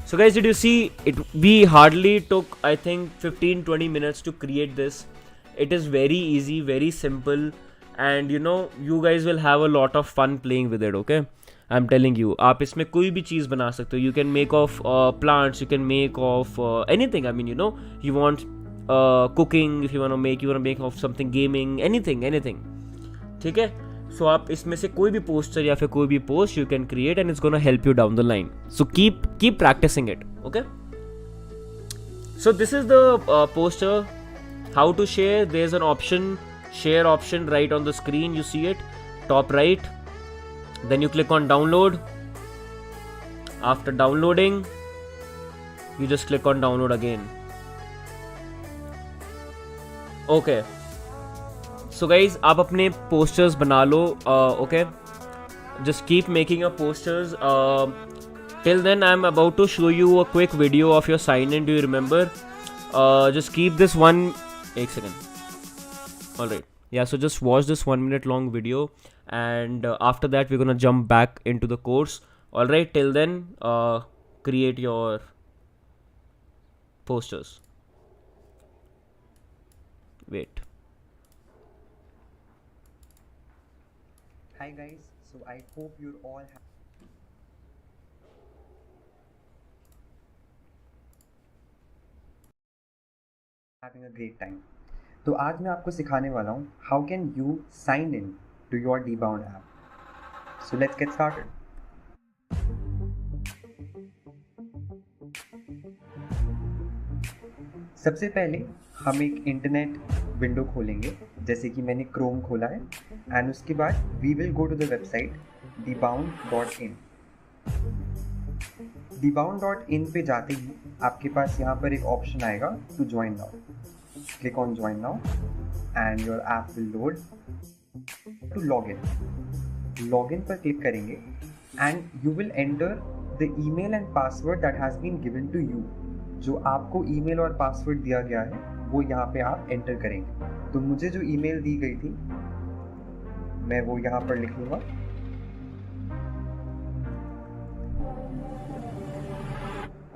So guys, did you see it? We hardly took, I think, 15-20 minutes to create this. It is very easy, very simple, and you guys will have a lot of fun playing with it, okay? I'm telling you, आप इसमें कोई भी चीज़ बना सकते हो. You can make of plants, you can make of anything. I mean, you want cooking, if you want to make of something gaming, anything. ठीक है? सो आप इसमें से कोई भी पोस्टर या फिर कोई भी post you can create and it's gonna help you down the line. So keep practicing it. Okay, so this is the poster. How to share? There's an option, share option right on the screen. You see it, top right. Then you click on download. After downloading, you just click on download again. Okay, so guys, आप अपने posters बना लो. Okay, just keep making your posters. Till then, I'm about to show you a quick video of your sign-in. Do you remember? Just keep this one. 1 second. Alright. Yeah, so just watch this 1 minute long video. And after that, we're going to jump back into the course. Alright, till then, create your posters. Wait. Hi guys, so I hope you're all having a great time. तो आज मैं आपको सिखाने वाला हूँ how can you sign in to your Dbound app. So let's get started. सबसे पहले हम एक इंटरनेट विंडो खोलेंगे, जैसे कि मैंने क्रोम खोला है, एंड उसके बाद we will go to the website dbound.in. dbound.in पे जाते ही आपके पास यहाँ पर एक ऑप्शन आएगा to join now. Click on join now and your app will load. To login पर क्लिक करेंगे and you will enter the email and password that has been given to you. जो आपको ईमेल और password दिया गया है वो यहाँ पे आप एंटर करेंगे. तो मुझे जो ईमेल दी गई थी मैं वो यहाँ पर लिख लूँगा.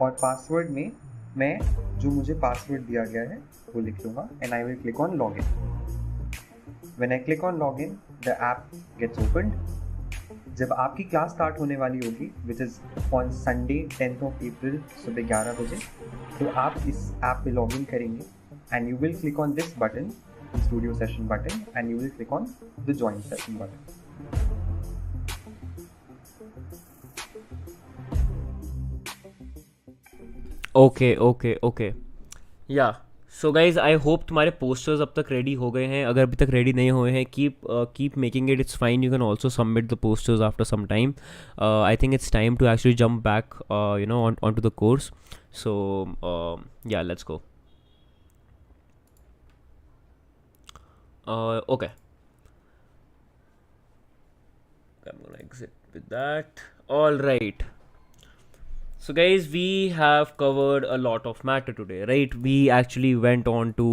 और पासवर्ड में मैं जो मुझे पासवर्ड दिया गया है वो लिख लूँगा and I will click on login. When I click on login the app gets opened. जब आपकी क्लास स्टार्ट होने वाली होगी which is on Sunday 10th of April सुबह 11 बजे, तो आप इस ऐप पे लॉगिन करेंगे and you will click on this button, studio session button, and you will click on the join session button. Okay या सो गाइज आई होप तुम्हारे posters अब तक रेडी हो गए हैं. अगर अभी तक रेडी नहीं हुए हैं, keep making it. It's fine. You can also submit the posters after some time. I think it's time to actually jump back on to the course. So yeah let's go. Okay, I'm gonna exit with that. All right, so guys, we have covered a lot of matter today, right? We actually went on to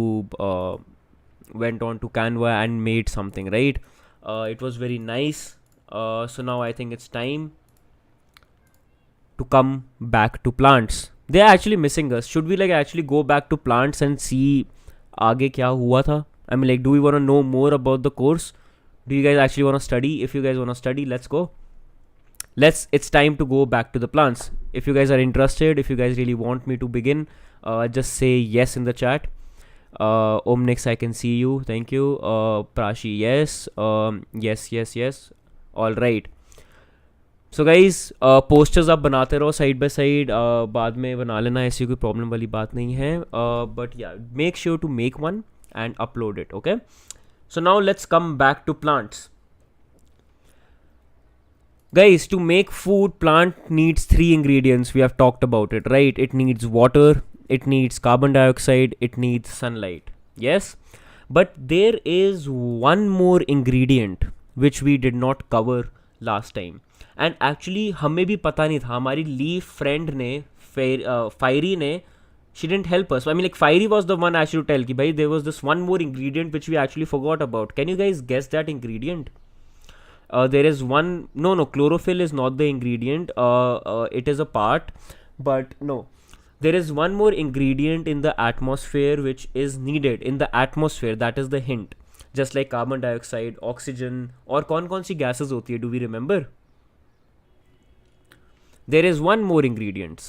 Canva and made something, right? It was very nice. So now I think it's time to come back to plants. They're actually missing us. Should we actually go back to plants and see आगे क्या हुआ था? I mean, do we want to know more about the course? Do you guys actually want to study? If you guys want to study, let's go. It's time to go back to the plants. If you guys are interested, if you guys really want me to begin, just say yes in the chat. Omnix, I can see you. Thank you. Prashi, yes. Yes. All right. So guys, posters आप बनाते रहो side by side. बाद में बना लेना, ऐसी कोई problem वाली बात नहीं है. But yeah, make sure to make one and upload it. Okay, so now let's come back to plants. Guys, to make food, plant needs 3 ingredients. We have talked about it, right? It needs water, it needs carbon dioxide, it needs sunlight. Yes, but there is one more ingredient which we did not cover last time, and actually हमें भी पता नहीं था. हमारी leaf friend ने fiery ने she didn't help us. I mean, Fiery was the one actually to tell ki bhai there was this one more ingredient which we actually forgot about. Can you guys guess that ingredient? There is one. No, chlorophyll is not the ingredient. It is a part, but no, there is one more ingredient in the atmosphere which is needed in the atmosphere. That is the hint. Just like carbon dioxide, oxygen, और कौन सी gases होती है? Do we remember? There is one more ingredient.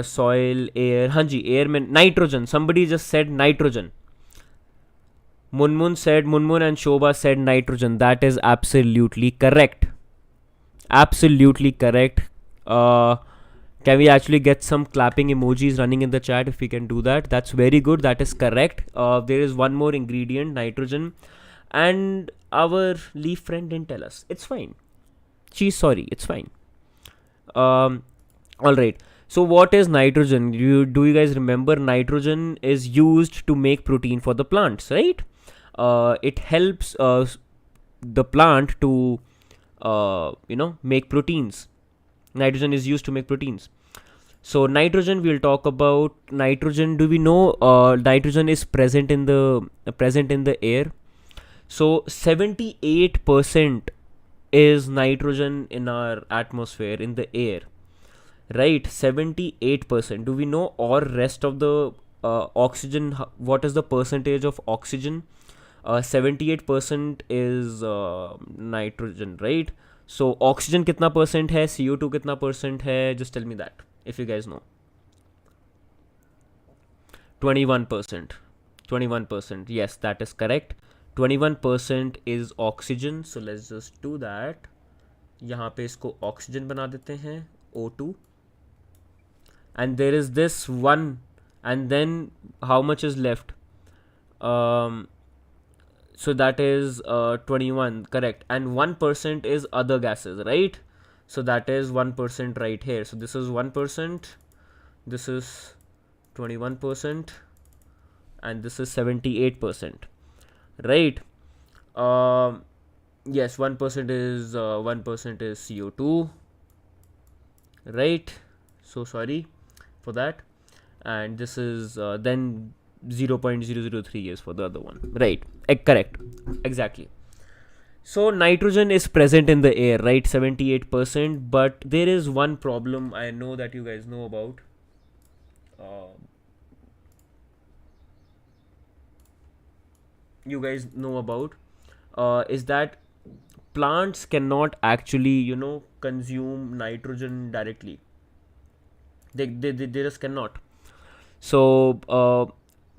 Soil, air. हाँ जी, air में nitrogen. Somebody just said nitrogen. Munmun and Shobha said nitrogen. That is absolutely correct. Absolutely correct. Can we actually get some clapping emojis running in the chat if we can do that? That's very good. That is correct. There is one more ingredient, nitrogen. And our leaf friend didn't tell us. It's fine. She's sorry. It's fine. All right. So what is nitrogen? Do you guys remember? Nitrogen is used to make protein for the plants, right? It helps the plant to make proteins. Nitrogen is used to make proteins. So nitrogen, we'll talk about nitrogen. Do we know nitrogen is present in the air? So 78% is nitrogen in our atmosphere, in the air, right? 78%. Do we know or rest of the oxygen? What is the percentage of oxygen? 78% is nitrogen, right? So oxygen कितना percent है, CO2 कितना percent है? Just tell me that if you guys know. 21%. 21%. Yes, that is correct. 21% is oxygen. So let's just do that. यहाँ पे इसको oxygen बना देते हैं, O2. And there is this one, and then how much is left? So that is 21, correct. And 1% is other gases, right? So that is 1% right here. So this is 1%, this is 21%, and this is 78%, right? Yes, 1% is CO2, right? So sorry for that. And this is then 0.003 is for the other one, right? Correct, exactly. So nitrogen is present in the air, right? 78%. But there is one problem I know that you guys know about. Is that plants cannot actually consume nitrogen directly. They just cannot. So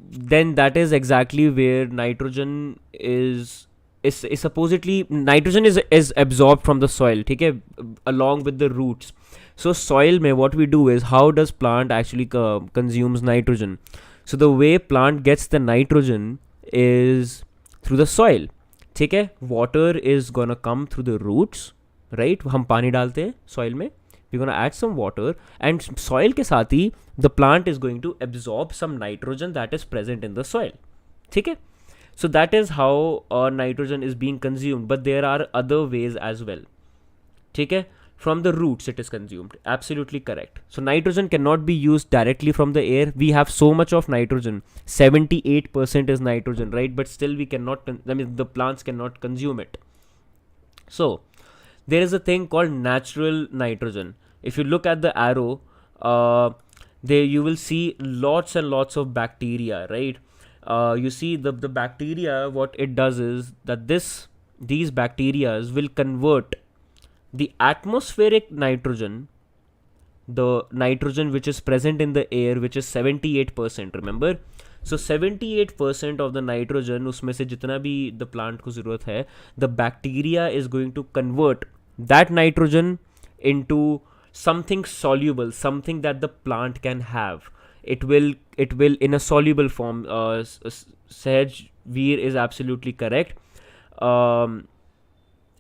then that is exactly where nitrogen is supposedly nitrogen is absorbed from the soil, okay, along with the roots. So soil mein what we do is, how does plant actually consumes nitrogen? So the way plant gets the nitrogen is through the soil, okay. Water is gonna come through the roots, right? हम पानी डालते हैं soil में, we're going to add some water, and soil के साथ ही the plant is going to absorb some nitrogen that is present in the soil, ठीक है. So that is how nitrogen is being consumed, but there are other ways as well, ठीक है. From the roots it is consumed, absolutely correct. So nitrogen cannot be used directly from the air. We have so much of nitrogen, 78% is nitrogen, right? But still we cannot, the plants cannot consume it. So there is a thing called natural nitrogen. If you look at the arrow, there you will see lots and lots of bacteria, right? You see the bacteria, what it does is that these bacteria will convert the atmospheric nitrogen, the nitrogen which is present in the air, which is 78%, remember? So 78% of the nitrogen, उसमें से जितना भी the plant को ज़रूरत है, the bacteria is going to convert that nitrogen into something soluble, something that the plant can have. It will in a soluble form. Sahaj Veer is absolutely correct.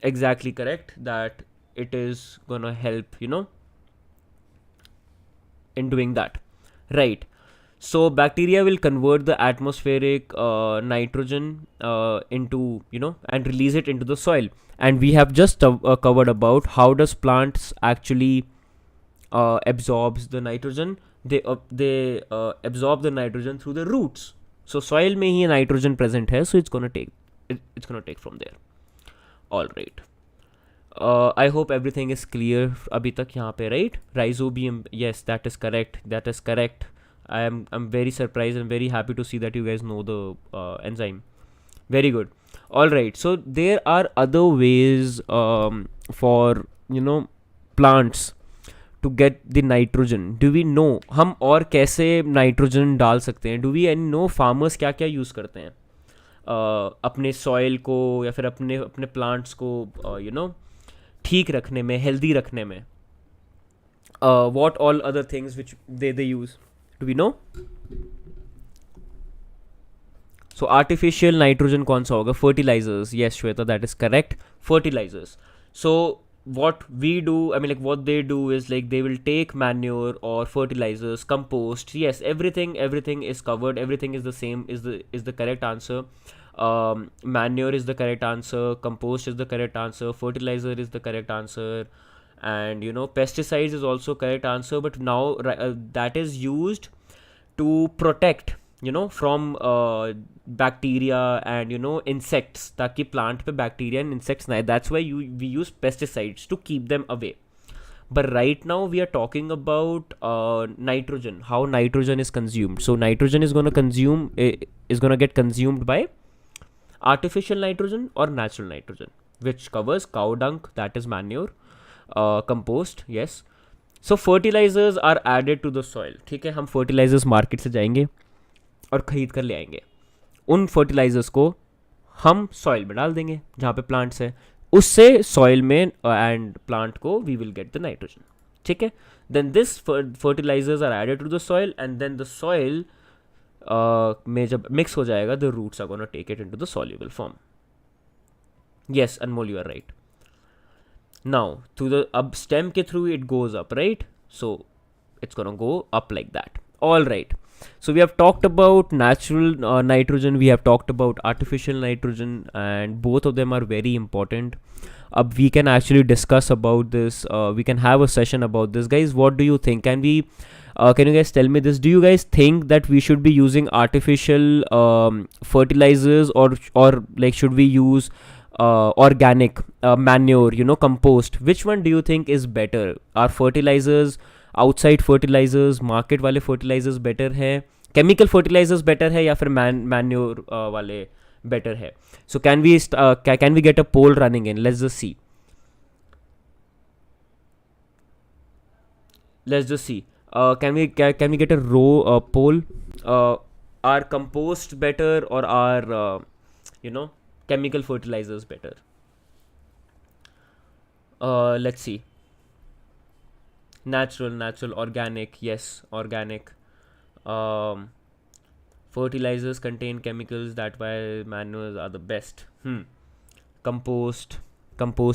Exactly correct that it is gonna help, in doing that, right? So bacteria will convert the atmospheric nitrogen into, and release it into the soil. And we have just covered about how does plants actually absorbs the nitrogen. They absorb the nitrogen through the roots. So soil में ही nitrogen present है, so it's gonna take from there. All right. I hope everything is clear अभी तक यहाँ पे, right? Rhizobium, yes, that is correct. I'm very surprised and very happy to see that you guys know the enzyme. Very good. All right. So there are other ways for plants to get the nitrogen. Do we know हम और कैसे nitrogen डाल सकते हैं? Do we know farmers क्या क्या use करते हैं? अपने सॉइल को या फिर अपने अपने प्लांट्स को ठीक रखने में, हेल्दी रखने में. What all other things which they use? Do we know? So artificial nitrogen कौन सा होगा? Fertilizers. Yes, Shweta, that is correct. Fertilizers. So what we do, I mean, like what they do is like they will take manure or fertilizers, compost. Yes, everything is covered. Everything is the same. Is the correct answer. Manure is the correct answer. Compost is the correct answer. Fertilizer is the correct answer. And pesticides is also correct answer. But now that is used to protect from bacteria and insects, ताकि plant पे bacteria and insects ना आए. That's why we use pesticides to keep them away. But right now we are talking about nitrogen, how nitrogen is consumed. So nitrogen is gonna get consumed by artificial nitrogen or natural nitrogen, which covers cow dung, that is manure, compost. Yes. So fertilizers are added to the soil. ठीक है, हम fertilizers market से जाएंगे और ख़रीद कर ले आएंगे. उन fertilizers को हम soil में डाल देंगे जहाँ पे plants है, उससे soil में and plant को we will get the nitrogen. ठीक है. Then this fertilizers are added to the soil and then the soil में जब mix हो जाएगा, the roots are gonna take it into the soluble form. Yes, Anmol, you are right. Now to the stem ke through it goes up, right? So it's gonna go up like that. All right. So we have talked about natural nitrogen, we have talked about artificial nitrogen, and both of them are very important. We can actually discuss about this. We can have a session about this, guys. What do you think? Can you guys tell me this? Do you guys think that we should be using artificial fertilizers or like should we use organic manure, compost? Which one do you think is better? Are fertilizers, outside fertilizers, market वाले fertilizers better है, chemical fertilizers better है, या फिर manure वाले better है? So can we get a poll running in? Let's just see. Can we get a poll? Are compost better or are chemical fertilizers better? Let's see. Natural, organic. Yes, organic. Fertilizers contain chemicals, that why manures are the best. Compost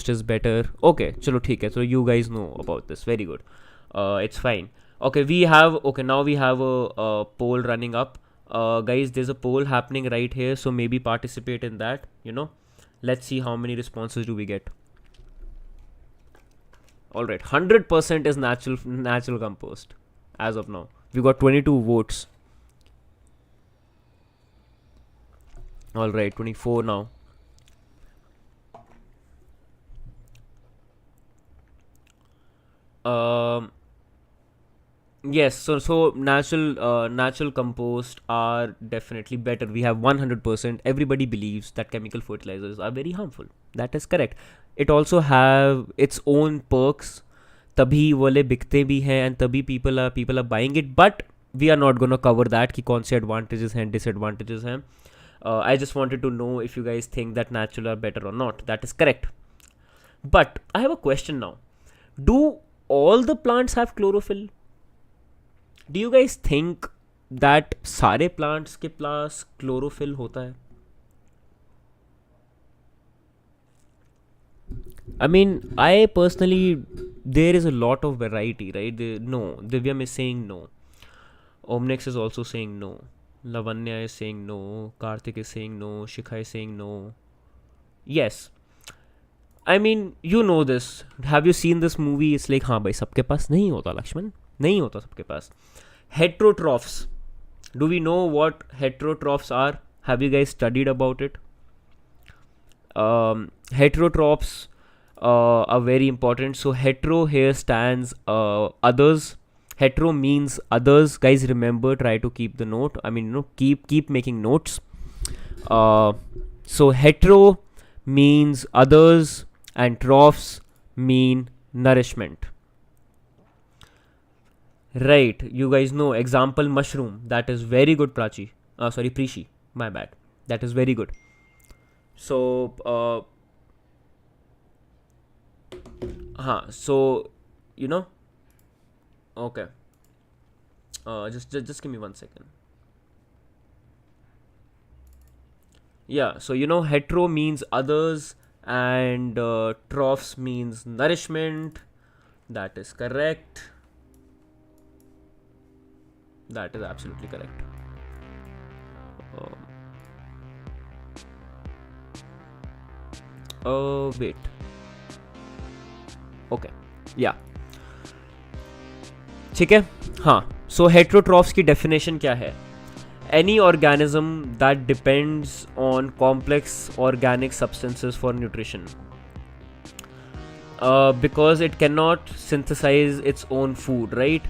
is better. Okay, chalo theek hai. So you guys know about this. Very good. It's fine. Okay, now we have a poll running up. Guys, there's a poll happening right here, so maybe participate in that. Let's see how many responses do we get. All right, 100% is natural compost as of now. We got 22 votes. All right, 24 now. Yes, so natural compost are definitely better. We have 100%. Everybody believes that chemical fertilizers are very harmful. That is correct. It also have its own perks. तभी वाले बिकते भी हैं and तभी people are buying it. But we are not gonna cover that कि कौन से advantages हैं, disadvantages हैं. I just wanted to know if you guys think that natural are better or not. That is correct. But I have a question now. Do all the plants have chlorophyll? Do you guys think that सारे plants के पास chlorophyll होता है? I mean, I personally, there is a lot of variety, right? No, Divyam is saying no. Omnex is also saying no. Lavanya is saying no. Karthik is saying no. Shikha is saying no. Yes. I mean, you know this. Have you seen this movie? It's like, हाँ भाई सबके पास नहीं होता लक्ष्मण, नहीं होता सबके पास. Heterotrophs. Do we know what heterotrophs are? Have you guys studied about it? Heterotrophs are very important. So hetero here stands others. Hetero means others. Guys, remember, try to keep the note. I mean, keep making notes. So hetero means others and troughs mean nourishment. Right, you guys know. Example, mushroom. That is very good, Prachi. Sorry, Prishi. My bad. That is very good. So so you know, okay, just give me 1 second. Yeah, so you know, hetero means others, and trophs means nourishment. That is correct. That is absolutely correct. Wait. Okay. Yeah. ठीक है. हाँ. So heterotrophs की definition क्या है? Any organism that depends on complex organic substances for nutrition. Because it cannot synthesize its own food, right?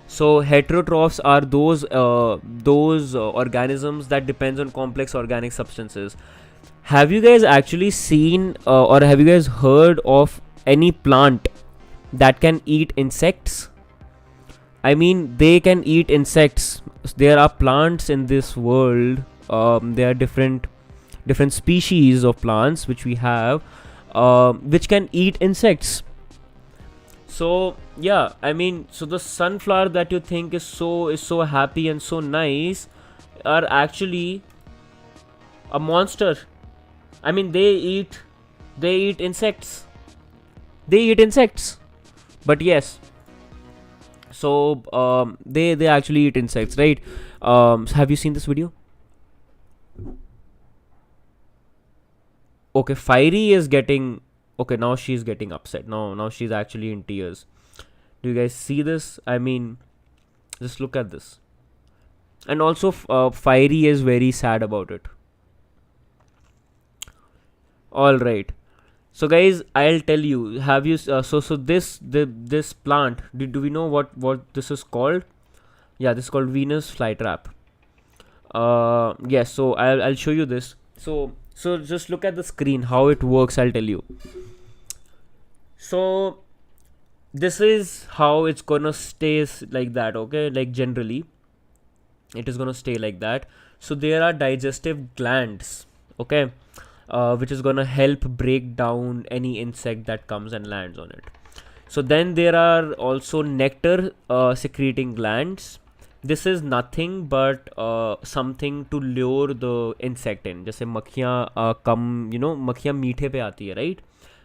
So heterotrophs are those organisms that depends on complex organic substances. Have you guys actually seen or have you guys heard of any plant that can eat insects? I mean, they can eat insects. There are plants in this world. There are different species of plants which we have, which can eat insects. So yeah, I mean, so the sunflower that you think is so happy and so nice are actually a monster. I mean, they eat insects. They eat insects. But yes, so they actually eat insects, right? Have you seen this video? Okay, Fiery is getting, okay, now she's getting upset. Now she's actually in tears. Do you guys see this? I mean, just look at this. And also Fiery is very sad about it. All right, so guys, I'll tell you, have you so this plant, do we know what this is called? Yeah, this is called Venus flytrap. Yes, so I'll show you this. So just look at the screen how it works. I'll tell you. So this is how it's gonna stay like that, okay? Like generally it is gonna stay like that. So there are digestive glands, okay, which is gonna help break down any insect that comes and lands on it. So then there are also nectar secreting glands. This is nothing but something to lure the insect in. जैसे मक्खियाँ कम, you know, मक्खियाँ मीठे पे आती है, right?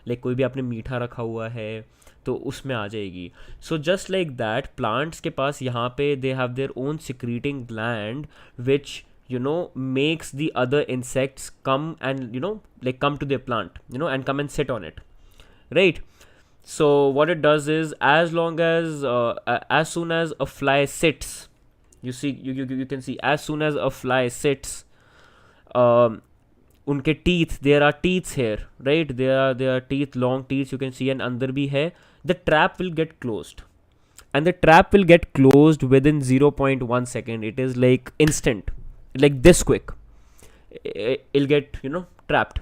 Like कोई भी आपने मीठा रखा हुआ है तो उसमें आ जाएगी. So just like that, plants के पास यहाँ पे they have their own secreting gland which, you know, makes the other insects come and, you know, like come to their plant, you know, and come and sit on it, right? So what it does is, as soon as a fly sits, you see, you can see, as soon as a fly sits, उनके teeth, there are teeth here, right? There are teeth, long teeth, you can see, and अंदर भी है. The trap will get closed, and the trap will get closed within 0.1 second. It is like instant, like this quick. It'll get, you know, trapped,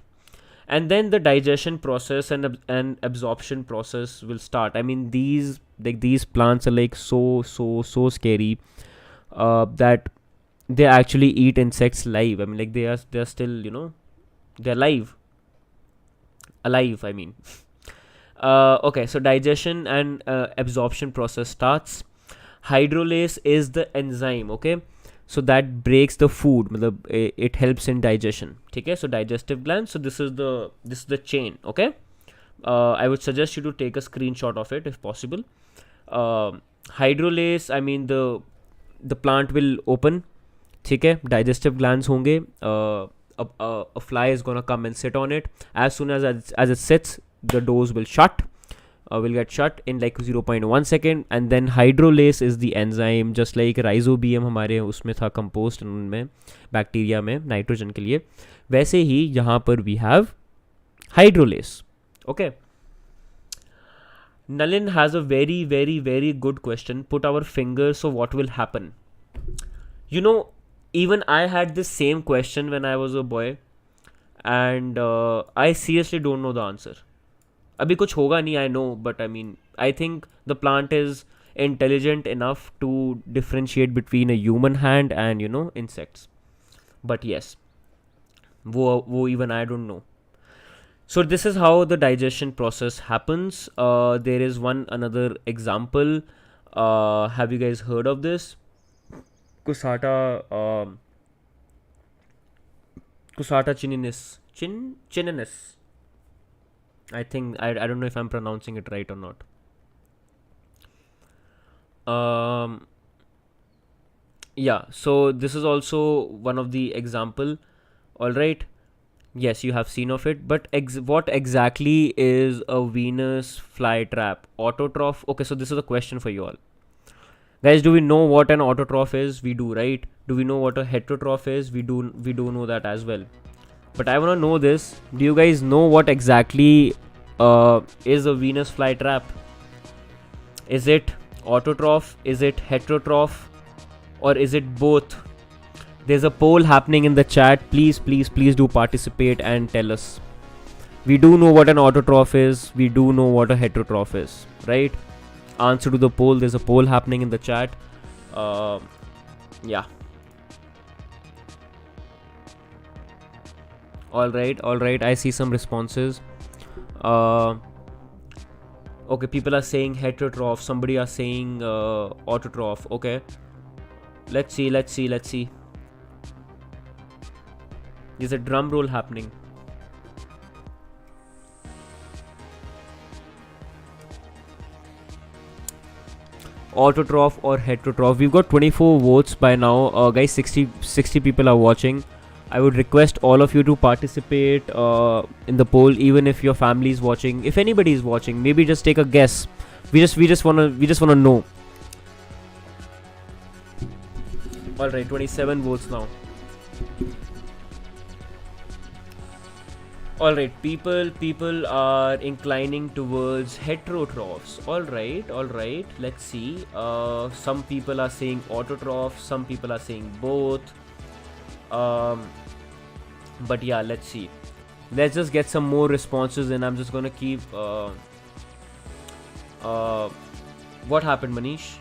and then the digestion process and absorption process will start. I mean, these plants are like so scary, that they actually eat insects live. I mean, like they're still, you know, they're alive. I mean. Okay, so digestion and absorption process starts. Hydrolase is the enzyme, okay, so that breaks the food. It helps in digestion. Okay, so digestive glands. So this is the chain. Okay, I would suggest you to take a screenshot of it if possible. Hydrolase, I mean, the plant will open. Okay, digestive glands होंगे. A fly is gonna come and sit on it. As soon as it sits, the doors will get shut in like 0.1 second. And then hydrolase is the enzyme, just like rhizobium हमारे उसमें था, compost में, bacteria में nitrogen के लिए, वैसे ही यहाँ पर we have hydrolase. Okay, Nalin has a very good question. Put our fingers, so what will happen? You know, even I had this same question when I was a boy, and I seriously don't know the answer. अभी कुछ होगा नहीं, I know, but I mean, I think the plant is intelligent enough to differentiate between a human hand and, you know, insects. But yes, वो even I don't know. So this is how the digestion process happens. There is another example. Have you guys heard of this? Cusata chininus. Chininus. I think I don't know if I'm pronouncing it right or not. Yeah, so this is also one of the example. All right. Yes, you have seen of it, but what exactly is a Venus flytrap? Autotroph. Okay, so this is a question for you all, guys. Do we know what an autotroph is? We do, right? Do we know what a heterotroph is? We do. We do know that as well. But I wanna know this. Do you guys know what exactly is a Venus flytrap? Is it autotroph? Is it heterotroph? Or is it both? There's a poll happening in the chat. Please do participate and tell us. We do know what an autotroph is. We do know what a heterotroph is, right? Answer to the poll. There's a poll happening in the chat. Yeah. All right. I see some responses. Okay, people are saying heterotroph. Somebody are saying autotroph. Okay. Let's see. There's a drum roll happening. Autotroph or heterotroph. We've got 24 votes by now. Guys, 60 people are watching. I would request all of you to participate in the poll, even if your family is watching. If anybody is watching, maybe just take a guess. We just wanna know. All right, 27 votes now. All right, people are inclining towards heterotrophs. All right. Let's see. Some people are saying autotroph. Some people are saying both. But yeah, let's see. Let's just get some more responses, and I'm just gonna keep. What happened, Manish?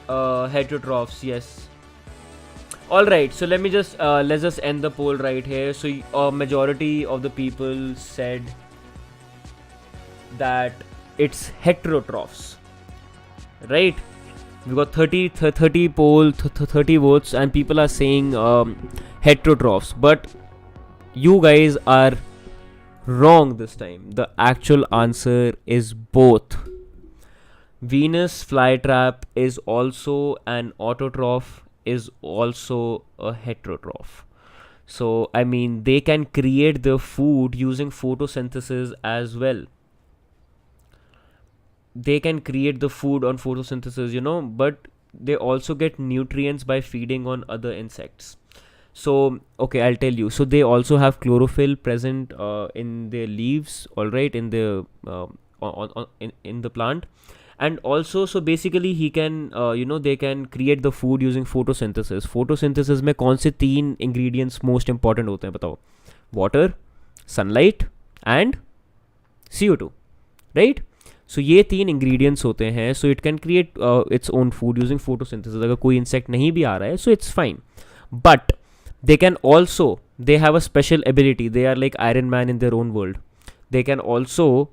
Heterotrophs, yes. Alright, so let's just end the poll right here. So a majority of the people said that it's heterotrophs, right? We got 30 poll, 30 votes, and people are saying heterotrophs, but you guys are wrong this time. The actual answer is both. Venus flytrap is also an autotroph, is also a heterotroph. So I mean, they can create the food using photosynthesis as well. They can create the food on photosynthesis, but they also get nutrients by feeding on other insects. So okay, I'll tell you. So they also have chlorophyll present in their leaves, all right, in the in the plant. And also, so basically he can they can create the food using photosynthesis. Photosynthesis में कौन से 3 ingredients most important होते हैं बताओ? Water, sunlight and CO2, right? So ये 3 ingredients होते हैं. So it can create its own food using photosynthesis. अगर कोई insect नहीं भी आ रहा है, so it's fine. But they can also, they have a special ability. They are like Iron Man in their own world. They can also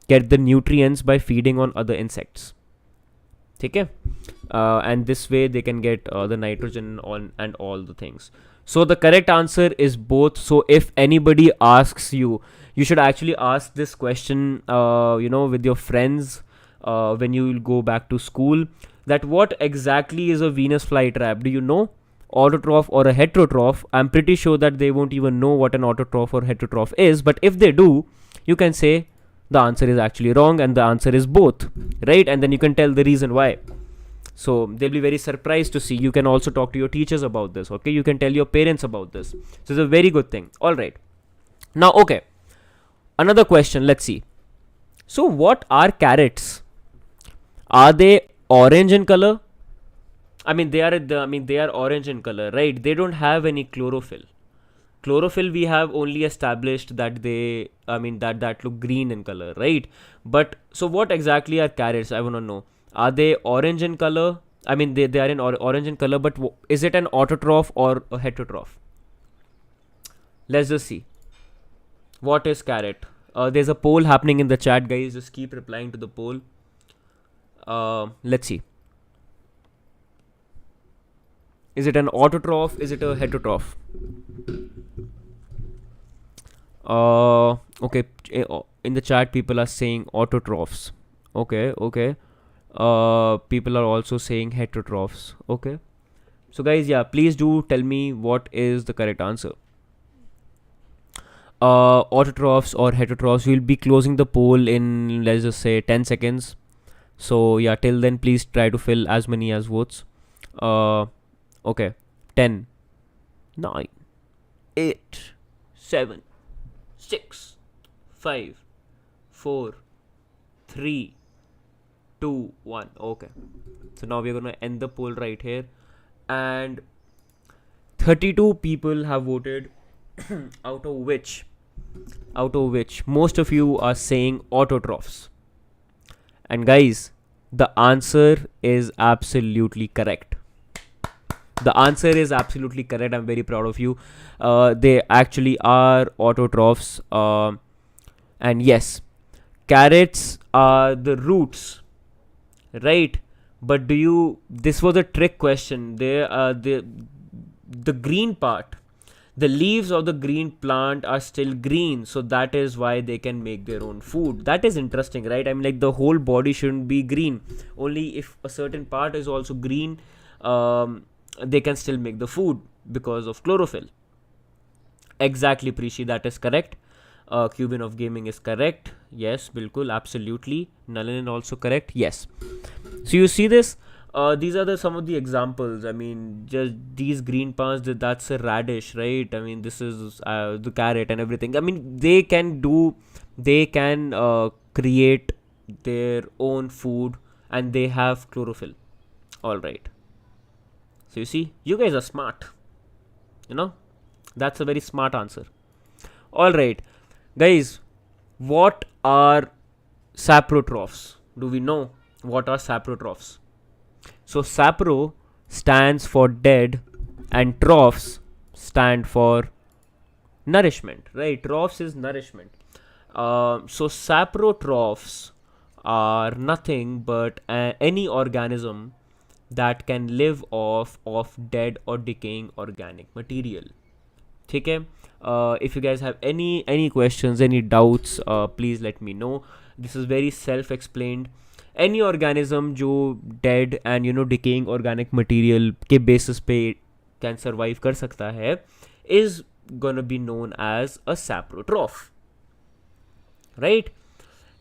get the nutrients by feeding on other insects. Okay? And this way they can get the nitrogen on and all the things. So the correct answer is both. So if anybody asks you, you should actually ask this question with your friends when you will go back to school, that what exactly is a Venus flytrap? Do you know? Autotroph or a heterotroph? I'm pretty sure that they won't even know what an autotroph or heterotroph is, but if they do, you can say the answer is actually wrong and the answer is both, right? And then you can tell the reason why. So they'll be very surprised to see. You can also talk to your teachers about this, okay? You can tell your parents about this. So it's a very good thing. All right. Now, okay. Another question. Let's see. So what are carrots? Are they orange in color? I mean, they are orange in color, right? They don't have any chlorophyll. Chlorophyll we have only established that that look green in color, right? But so what exactly are carrots? I want to know. Are they orange in color? I mean, they are in orange in color, but is it an autotroph or a heterotroph? Let's just see. What is carrot? There's a poll happening in the chat, guys. Just keep replying to the poll. Let's see. Is it an autotroph? Is it a heterotroph? Okay. In the chat, people are saying autotrophs. Okay. People are also saying heterotrophs. Okay. So guys, yeah, please do tell me what is the correct answer. Autotrophs or heterotrophs. We'll be closing the poll in, let's just say, 10 seconds. So yeah, till then, please try to fill as many as votes. Okay. 10, 9, 8, 7, 6, 5, 4, 3, 2, 1. Okay. So now we're gonna end the poll right here. And 32 people have voted, out of which most of you are saying autotrophs. And guys, the answer is absolutely correct. The answer is absolutely correct. I'm very proud of you. They actually are autotrophs. And yes, carrots are the roots, right? But this was a trick question. The green part, the leaves of the green plant are still green, so that is why they can make their own food. That is interesting, right? I mean, like, the whole body shouldn't be green. Only if a certain part is also green, they can still make the food because of chlorophyll. Exactly, Prishi, that is correct. Cuban of Gaming is correct. Yes, bilkul, absolutely. Nalin also correct. Yes. So you see this? These are some of the examples. I mean, just these green parts, that's a radish, right? I mean, this is the carrot and everything. I mean, they can create their own food, and they have chlorophyll. All right. So you see, you guys are smart. That's a very smart answer. All right, guys, what are saprotrophs? Do we know what are saprotrophs? So sapro stands for dead, and trophs stand for nourishment, right? Trophs is nourishment. So saprotrophs are nothing but any organism that can live off of dead or decaying organic material. Okay. If you guys have any questions, any doubts, please let me know. This is very self-explained. Any organism जो dead and decaying organic material के basis पे can survive कर सकता है is gonna be known as a saprotroph, right?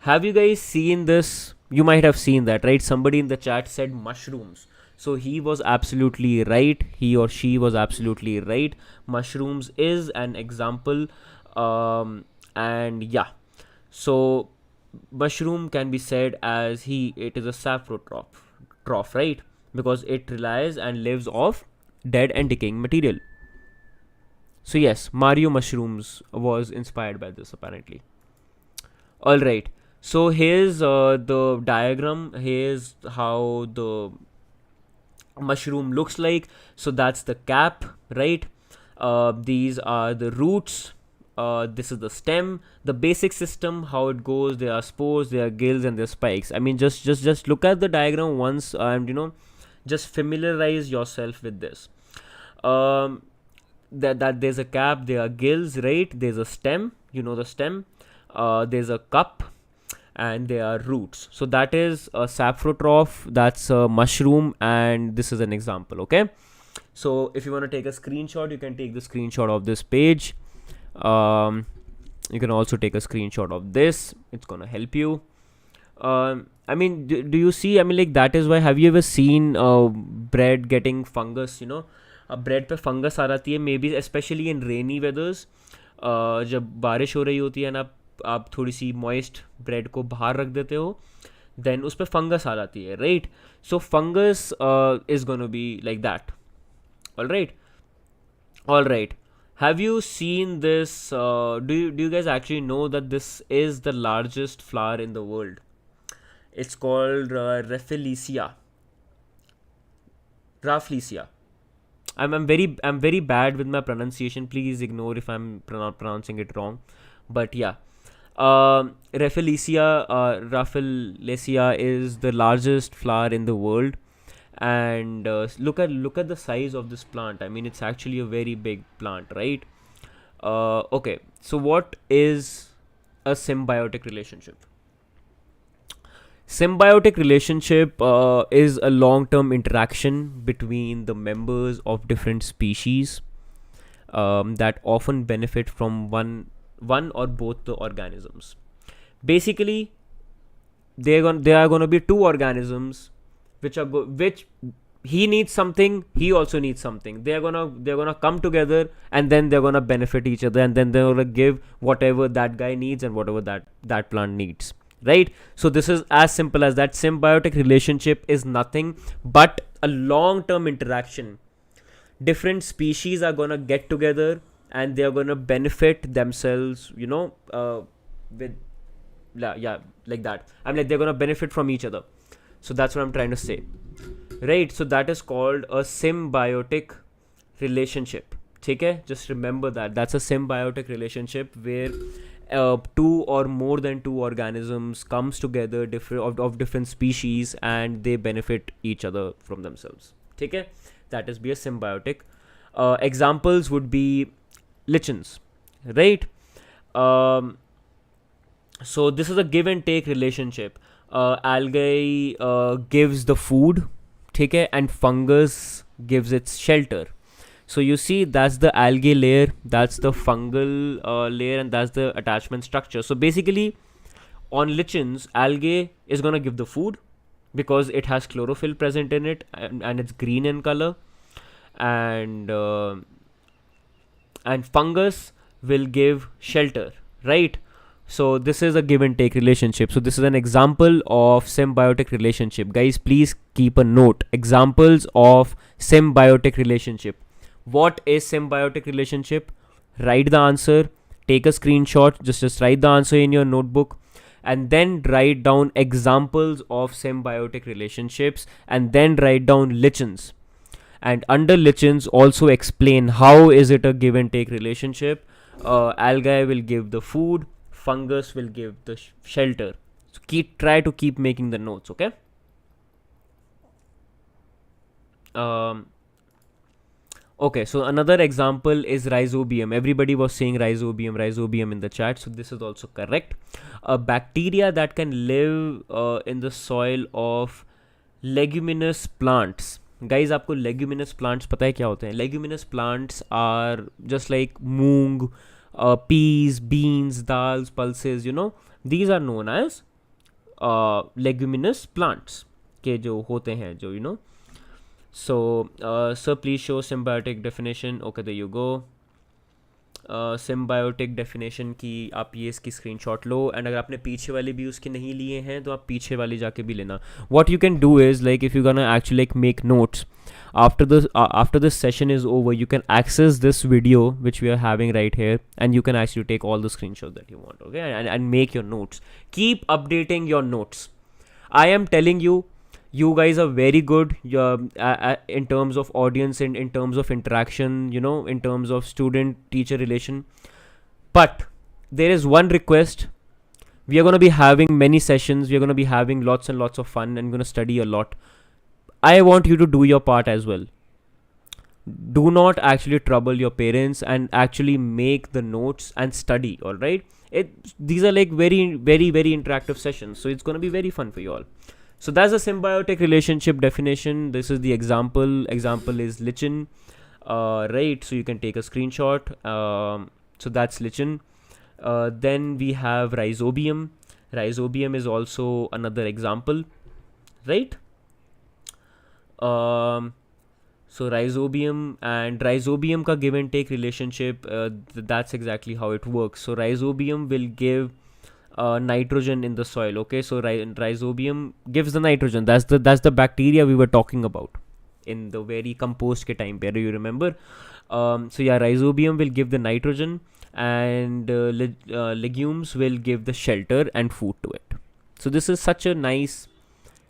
Have you guys seen this? You might have seen that, right? Somebody in the chat said mushrooms. So he was absolutely right. He or she was absolutely right. Mushrooms is an example. And yeah, so mushroom can be said as it is a saprotroph, right? Because it relies and lives off dead and decaying material. So yes, Mario Mushrooms was inspired by this apparently. All right. So here's the diagram. Here's how the mushroom looks like. So that's the cap, right? These are the roots. This is the stem. The basic system, how it goes. There are spores, there are gills, and there are spikes. I mean, just look at the diagram once, and just familiarize yourself with this. That there's a cap, there are gills, right? There's a stem, the stem. There's a cup, and there are roots. So that is a saprotroph, that's a mushroom, and this is an example. Okay, so if you want to take a screenshot, you can take the screenshot of this page. You can also take a screenshot of this. It's gonna help you. I mean, do you see? I mean, like, that is why, have you ever seen bread getting fungus? Bread पे fungus आ जाती है, may be specially in रेनी वेदर्स. जब बारिश हो रही होती है ना, आप थोड़ी सी मॉइस्ट ब्रेड को बाहर रख देते हो, देन उस पर फंगस आ जाती है, right? So fungus is gonna be like that. All right. Have you seen this? Do you guys actually know that this is the largest flower in the world? It's called Rafflesia. Rafflesia. I'm very bad with my pronunciation. Please ignore if I'm pronouncing it wrong. But yeah, Rafflesia is the largest flower in the world, and look at the size of this plant. I mean, it's actually a very big plant, right? Okay, so what is a symbiotic relationship? Symbiotic relationship is a long-term interaction between the members of different species that often benefit from one or both the organisms. Basically, there are going to be two organisms which he needs something, he also needs something. They're gonna come together, and then they're gonna benefit each other, and then they're gonna give whatever that guy needs and whatever that plant needs, right? So this is as simple as that. Symbiotic relationship is nothing but a long-term interaction. Different species are gonna get together, and they're gonna benefit themselves, with yeah, like that. I'm like, they're gonna benefit from each other. So that's what I'm trying to say, right? So that is called a symbiotic relationship. Okay, just remember that that's a symbiotic relationship where two or more than two organisms comes together, of different species, and they benefit each other from themselves. Okay, that is be a symbiotic. Examples would be lichens, right? um, so this is a give and take relationship. Algae gives the food, okay, and fungus gives its shelter. So you see, that's the algae layer, that's the fungal layer, and that's the attachment structure. So basically, on lichens, algae is gonna give the food because it has chlorophyll present in it, and it's green in color, and fungus will give shelter, right? So this is a give and take relationship. So this is an example of symbiotic relationship. Guys, please keep a note. Examples of symbiotic relationship. What is symbiotic relationship? Write the answer. Take a screenshot. Just write the answer in your notebook, and then write down examples of symbiotic relationships, and then write down lichens. And under lichens, also explain how is it a give and take relationship. Algae will give the food, fungus will give the shelter. So try to keep making the notes, okay? Okay, so another example is rhizobium. Everybody was saying rhizobium in the chat, so this is also correct. A bacteria that can live in the soil of leguminous plants. Guys, आपको leguminous plants पता है क्या होते हैं? Leguminous plants are just like moong, peas, beans, dals, pulses. These are known as leguminous plants के जो होते हैं, जो. So, sir, please show symbiotic definition. Okay, there you go. Symbiotic definition की आप ये इसकी screenshot लो, and अगर आपने पीछे वाली भी उसके नहीं लिए हैं तो आप पीछे वाली जाके भी लेना. What you can do is, like, if you're gonna actually like make notes after this session is over, you can access this video which we are having right here, and you can actually take all the screenshots that you want, okay, and make your notes. Keep updating your notes. I am telling you, you guys are very good in terms of audience and in terms of interaction, in terms of student teacher relation. But there is one request. We are going to be having many sessions. We are going to be having lots and lots of fun, and going to study a lot. I want you to do your part as well. Do not actually trouble your parents, and actually make the notes and study. All right. These are like very, very, very interactive sessions. So it's going to be very fun for you all. So that's a symbiotic relationship definition. This is the example. Example is lichen, right? So you can take a screenshot. So that's lichen. Then we have rhizobium. Rhizobium is also another example, right? So rhizobium ka give and take relationship, that's exactly how it works. So rhizobium will give nitrogen in the soil. Okay, so rhizobium gives the nitrogen. That's the bacteria we were talking about in the very compost ke time pe. Do you remember? So yeah, rhizobium will give the nitrogen, and legumes will give the shelter and food to it. So this is such a nice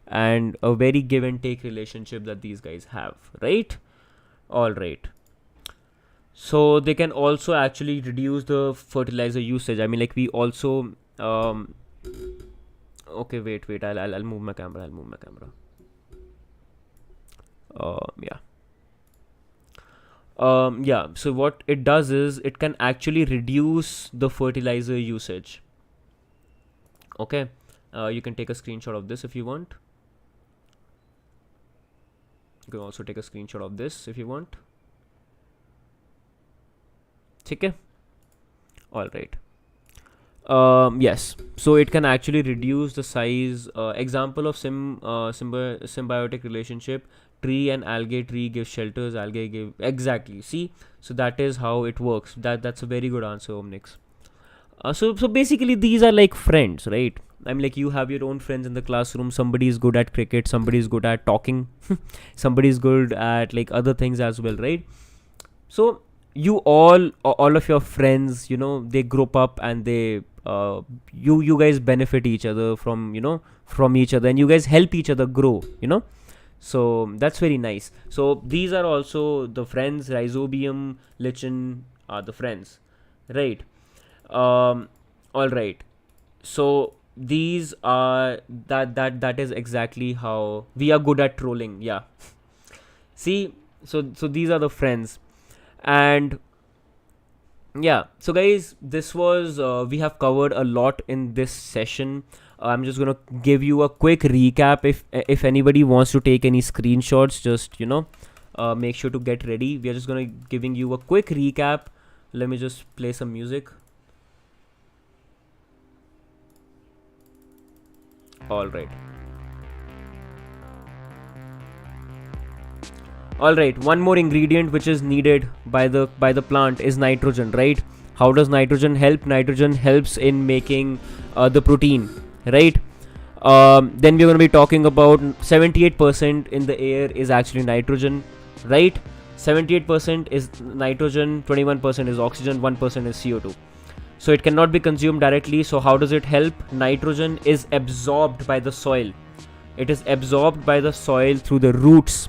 and a very give and take relationship that these guys have, right? All right. So they can also actually reduce the fertilizer usage. I mean, like, we also okay, wait, I'll move my camera. Yeah. Yeah, so what it does is it can actually reduce the fertilizer usage. Okay, you can take a screenshot of this if you want. You can also take a screenshot of this if you want. Okay. All right. Yes, so it can actually reduce the size. Example of symbiotic relationship: tree and algae. Tree gives shelters, algae give, exactly. See, so that is how it works. That's a very good answer, Omnix. So basically these are like friends, right? I mean, like, you have your own friends in the classroom. Somebody is good at cricket, somebody is good at talking, somebody is good at like other things as well, right? So you all of your friends, they group up and they you guys benefit each other from each other, and you guys help each other grow, so that's very nice. So these are also the friends. Rhizobium, lichen are the friends, right? All right. So these are that is exactly how we are good at trolling. Yeah. See, so these are the friends. And yeah, so guys, this was we have covered a lot in this session. I'm just gonna give you a quick recap. If anybody wants to take any screenshots, just make sure to get ready. We are just gonna giving you a quick recap. Let me just play some music. All right. Alright, one more ingredient which is needed by the plant is nitrogen, right? How does nitrogen help? Nitrogen helps in making the protein, right? Then we're going to be talking about 78% in the air is actually nitrogen, right? 78% is nitrogen, 21% is oxygen, 1% is CO2. So it cannot be consumed directly. So how does it help? Nitrogen is absorbed by the soil. It is absorbed by the soil through the roots.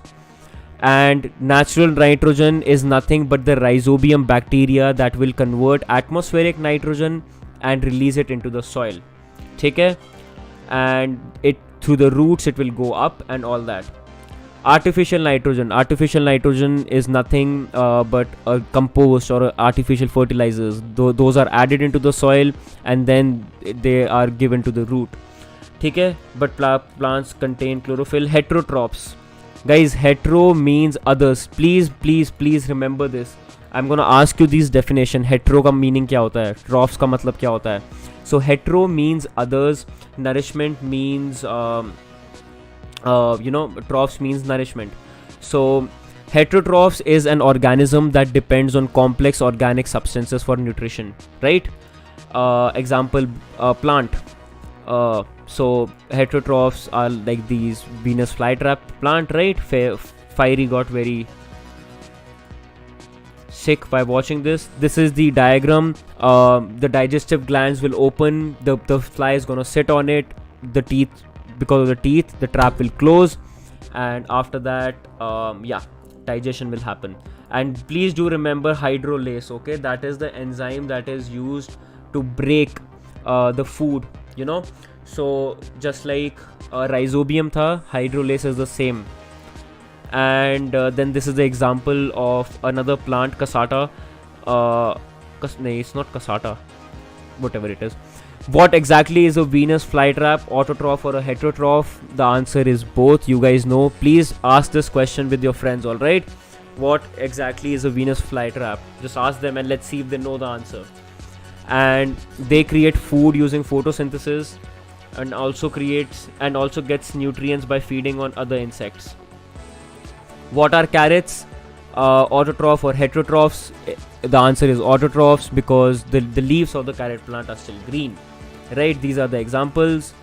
And natural nitrogen is nothing but the rhizobium bacteria that will convert atmospheric nitrogen and release it into the soil. Okay? And it through the roots it will go up and all that. Artificial nitrogen is nothing but a compost or artificial fertilizers. Those are added into the soil and then they are given to the root. Okay? But plants contain chlorophyll. Heterotrophs. Guys, hetero means others. Please remember this. I'm gonna ask you these definition. Hetero का meaning क्या होता है? Trophs का मतलब क्या होता है? So hetero means others. Nourishment means trophs means nourishment. So heterotrophs is an organism that depends on complex organic substances for nutrition, right? Example, plant. So heterotrophs are like these Venus flytrap plant, right? Fiery got very sick by watching this. This is the diagram. The digestive glands will open. The fly is gonna sit on it. The teeth, because of the teeth, the trap will close, and after that, digestion will happen. And please do remember hydrolase. Okay, that is the enzyme that is used to break the food. So just like rhizobium tha, hydrolase is the same. And then this is the example of another plant, cassata. It's not cassata, whatever it is. What exactly is a Venus flytrap, autotroph or a heterotroph? The answer is both. You guys know. Please ask this question with your friends, alright? What exactly is a Venus flytrap? Just ask them and let's see if they know the answer. And they create food using photosynthesis, and also gets nutrients by feeding on other insects. What are carrots? Autotroph or heterotrophs? The answer is autotrophs because the leaves of the carrot plant are still green, right? These are the examples.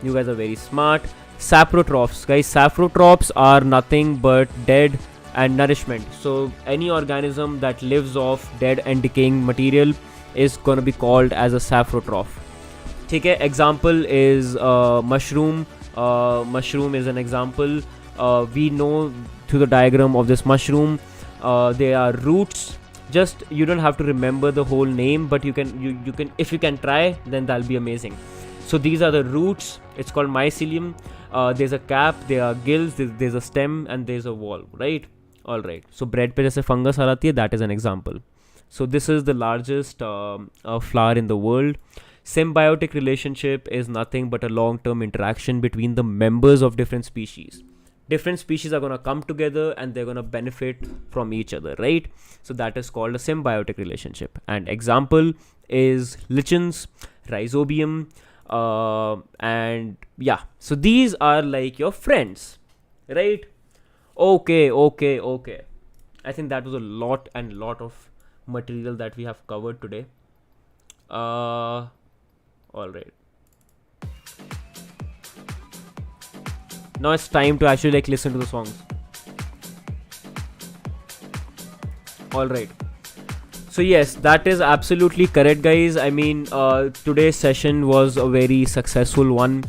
You guys are very smart. Saprotrophs, guys. Saprotrophs are nothing but dead and nourishment. So any organism that lives off dead and decaying material is gonna be called as a saprotroph. Okay, example is mushroom. Mushroom is an example. We know through the diagram of this mushroom, they are roots. Just you don't have to remember the whole name, but you can if you can try, then that'll be amazing. So these are the roots. It's called mycelium. There's a cap, there are gills, there's a stem, and there's a valve, right? All right. So bread पे जैसे fungus आ जाती है, that is an example. So this is the largest flower in the world. Symbiotic relationship is nothing but a long-term interaction between the members of different species. Different species are going to come together and they're going to benefit from each other, right? So that is called a symbiotic relationship. And example is lichens, rhizobium, and yeah. So these are like your friends, right? Okay. I think that was a lot of material that we have covered today. All right. Now it's time to actually like listen to the songs. All right. So yes, that is absolutely correct, guys. I mean, today's session was a very successful one.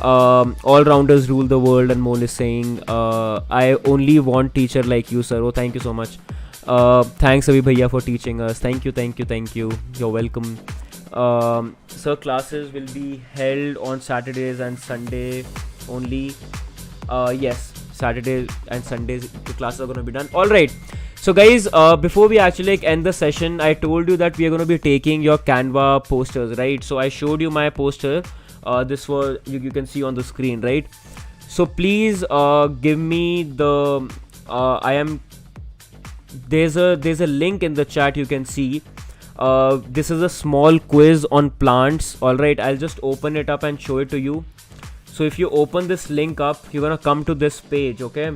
All-rounders rule the world, and Mol is saying, I only want teacher like you, sir. Oh, thank you so much. Thanks, Abhi Bhaiya, for teaching us. Thank you. You're welcome. So classes will be held on Saturdays and Sunday only. Yes, Saturday and Sundays the classes are going to be done. All right. So guys, before we actually like end the session, I told you that we are going to be taking your Canva posters, right? So I showed you my poster. This was you can see on the screen, right? So please give me the there's a link in the chat you can see. This is a small quiz on plants. All right, I'll just open it up and show it to you. So if you open this link up, you're gonna come to this page, okay?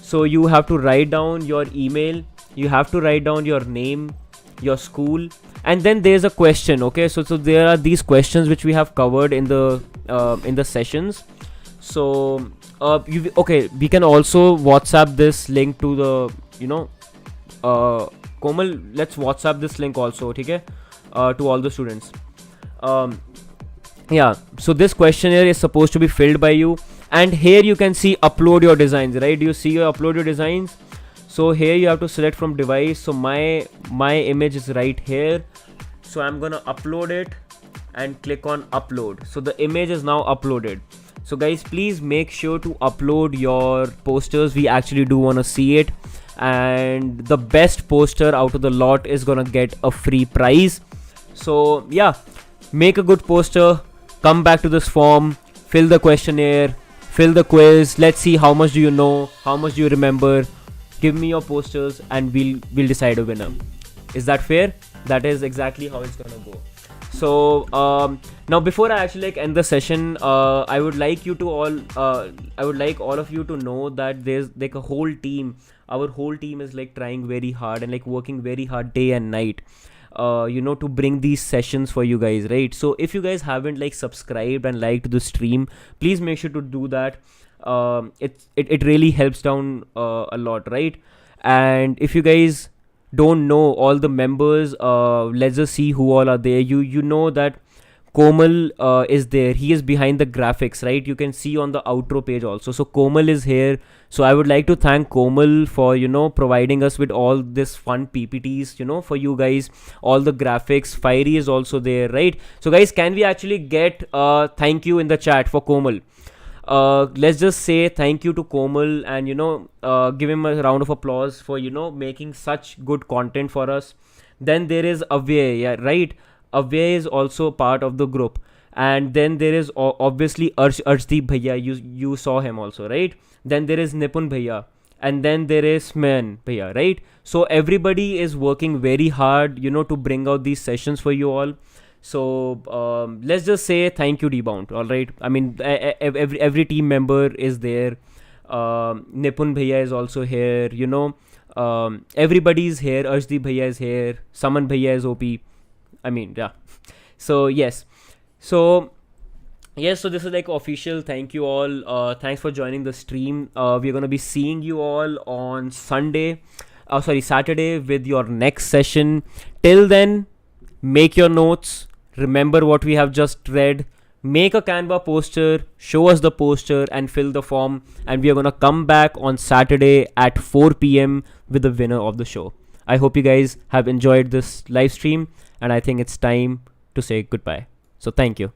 So you have to write down your email, you have to write down your name, your school, and then there's a question, okay? So there are these questions which we have covered in the sessions. So we can also WhatsApp this link to the Komal, let's WhatsApp this link also, okay? To all the students. Yeah, so this questionnaire is supposed to be filled by you, and here you can see upload your designs, right? Do you see your upload your designs? So here you have to select from device. So my image is right here, so I'm gonna upload it and click on upload. So the image is now uploaded. So guys, please make sure to upload your posters. We actually do want to see it, and the best poster out of the lot is gonna get a free prize. So yeah, make a good poster, come back to this form, fill the questionnaire, fill the quiz. Let's see how much do you know, how much do you remember. Give me your posters and we'll decide a winner. Is that fair? That is exactly how it's gonna go. So now before I actually like end the session, I would like all of you to know that there's like a whole team. Our whole team is like trying very hard and like working very hard day and night, to bring these sessions for you guys, right? So if you guys haven't like subscribed and liked the stream, please make sure to do that. It really helps down a lot, right? And if you guys don't know all the members, let's just see who all are there. You know that Komal is there. He is behind the graphics, right? You can see on the outro page also. So Komal is here. So I would like to thank Komal for providing us with all this fun PPTs for you guys, all the graphics. Fiery is also there, right? So guys, can we actually get thank you in the chat for Komal? Let's just say thank you to Komal and give him a round of applause for making such good content for us. Then there is Avyay, yeah, right? Avyay is also part of the group, and then there is obviously Arshdeep Bhaiya. You saw him also, right? Then there is Nipun Bhaiya, and then there is Sman Bhaiya, right? So everybody is working very hard to bring out these sessions for you all. So let's just say thank you, Rebound. All right, I mean every team member is there. Nipun Bhaiya is also here. Everybody is here. Arshdeep Bhaiya is here. Saman Bhaiya is OP. I mean, yeah. So yes. So this is like official. Thank you all. Thanks for joining the stream. We're gonna be seeing you all on Saturday with your next session. Till then, make your notes. Remember what we have just read. make a Canva poster, show us the poster, and fill the form. And we are gonna come back on Saturday at 4 p.m. with the winner of the show. I hope you guys have enjoyed this live stream, and I think it's time to say goodbye. So thank you.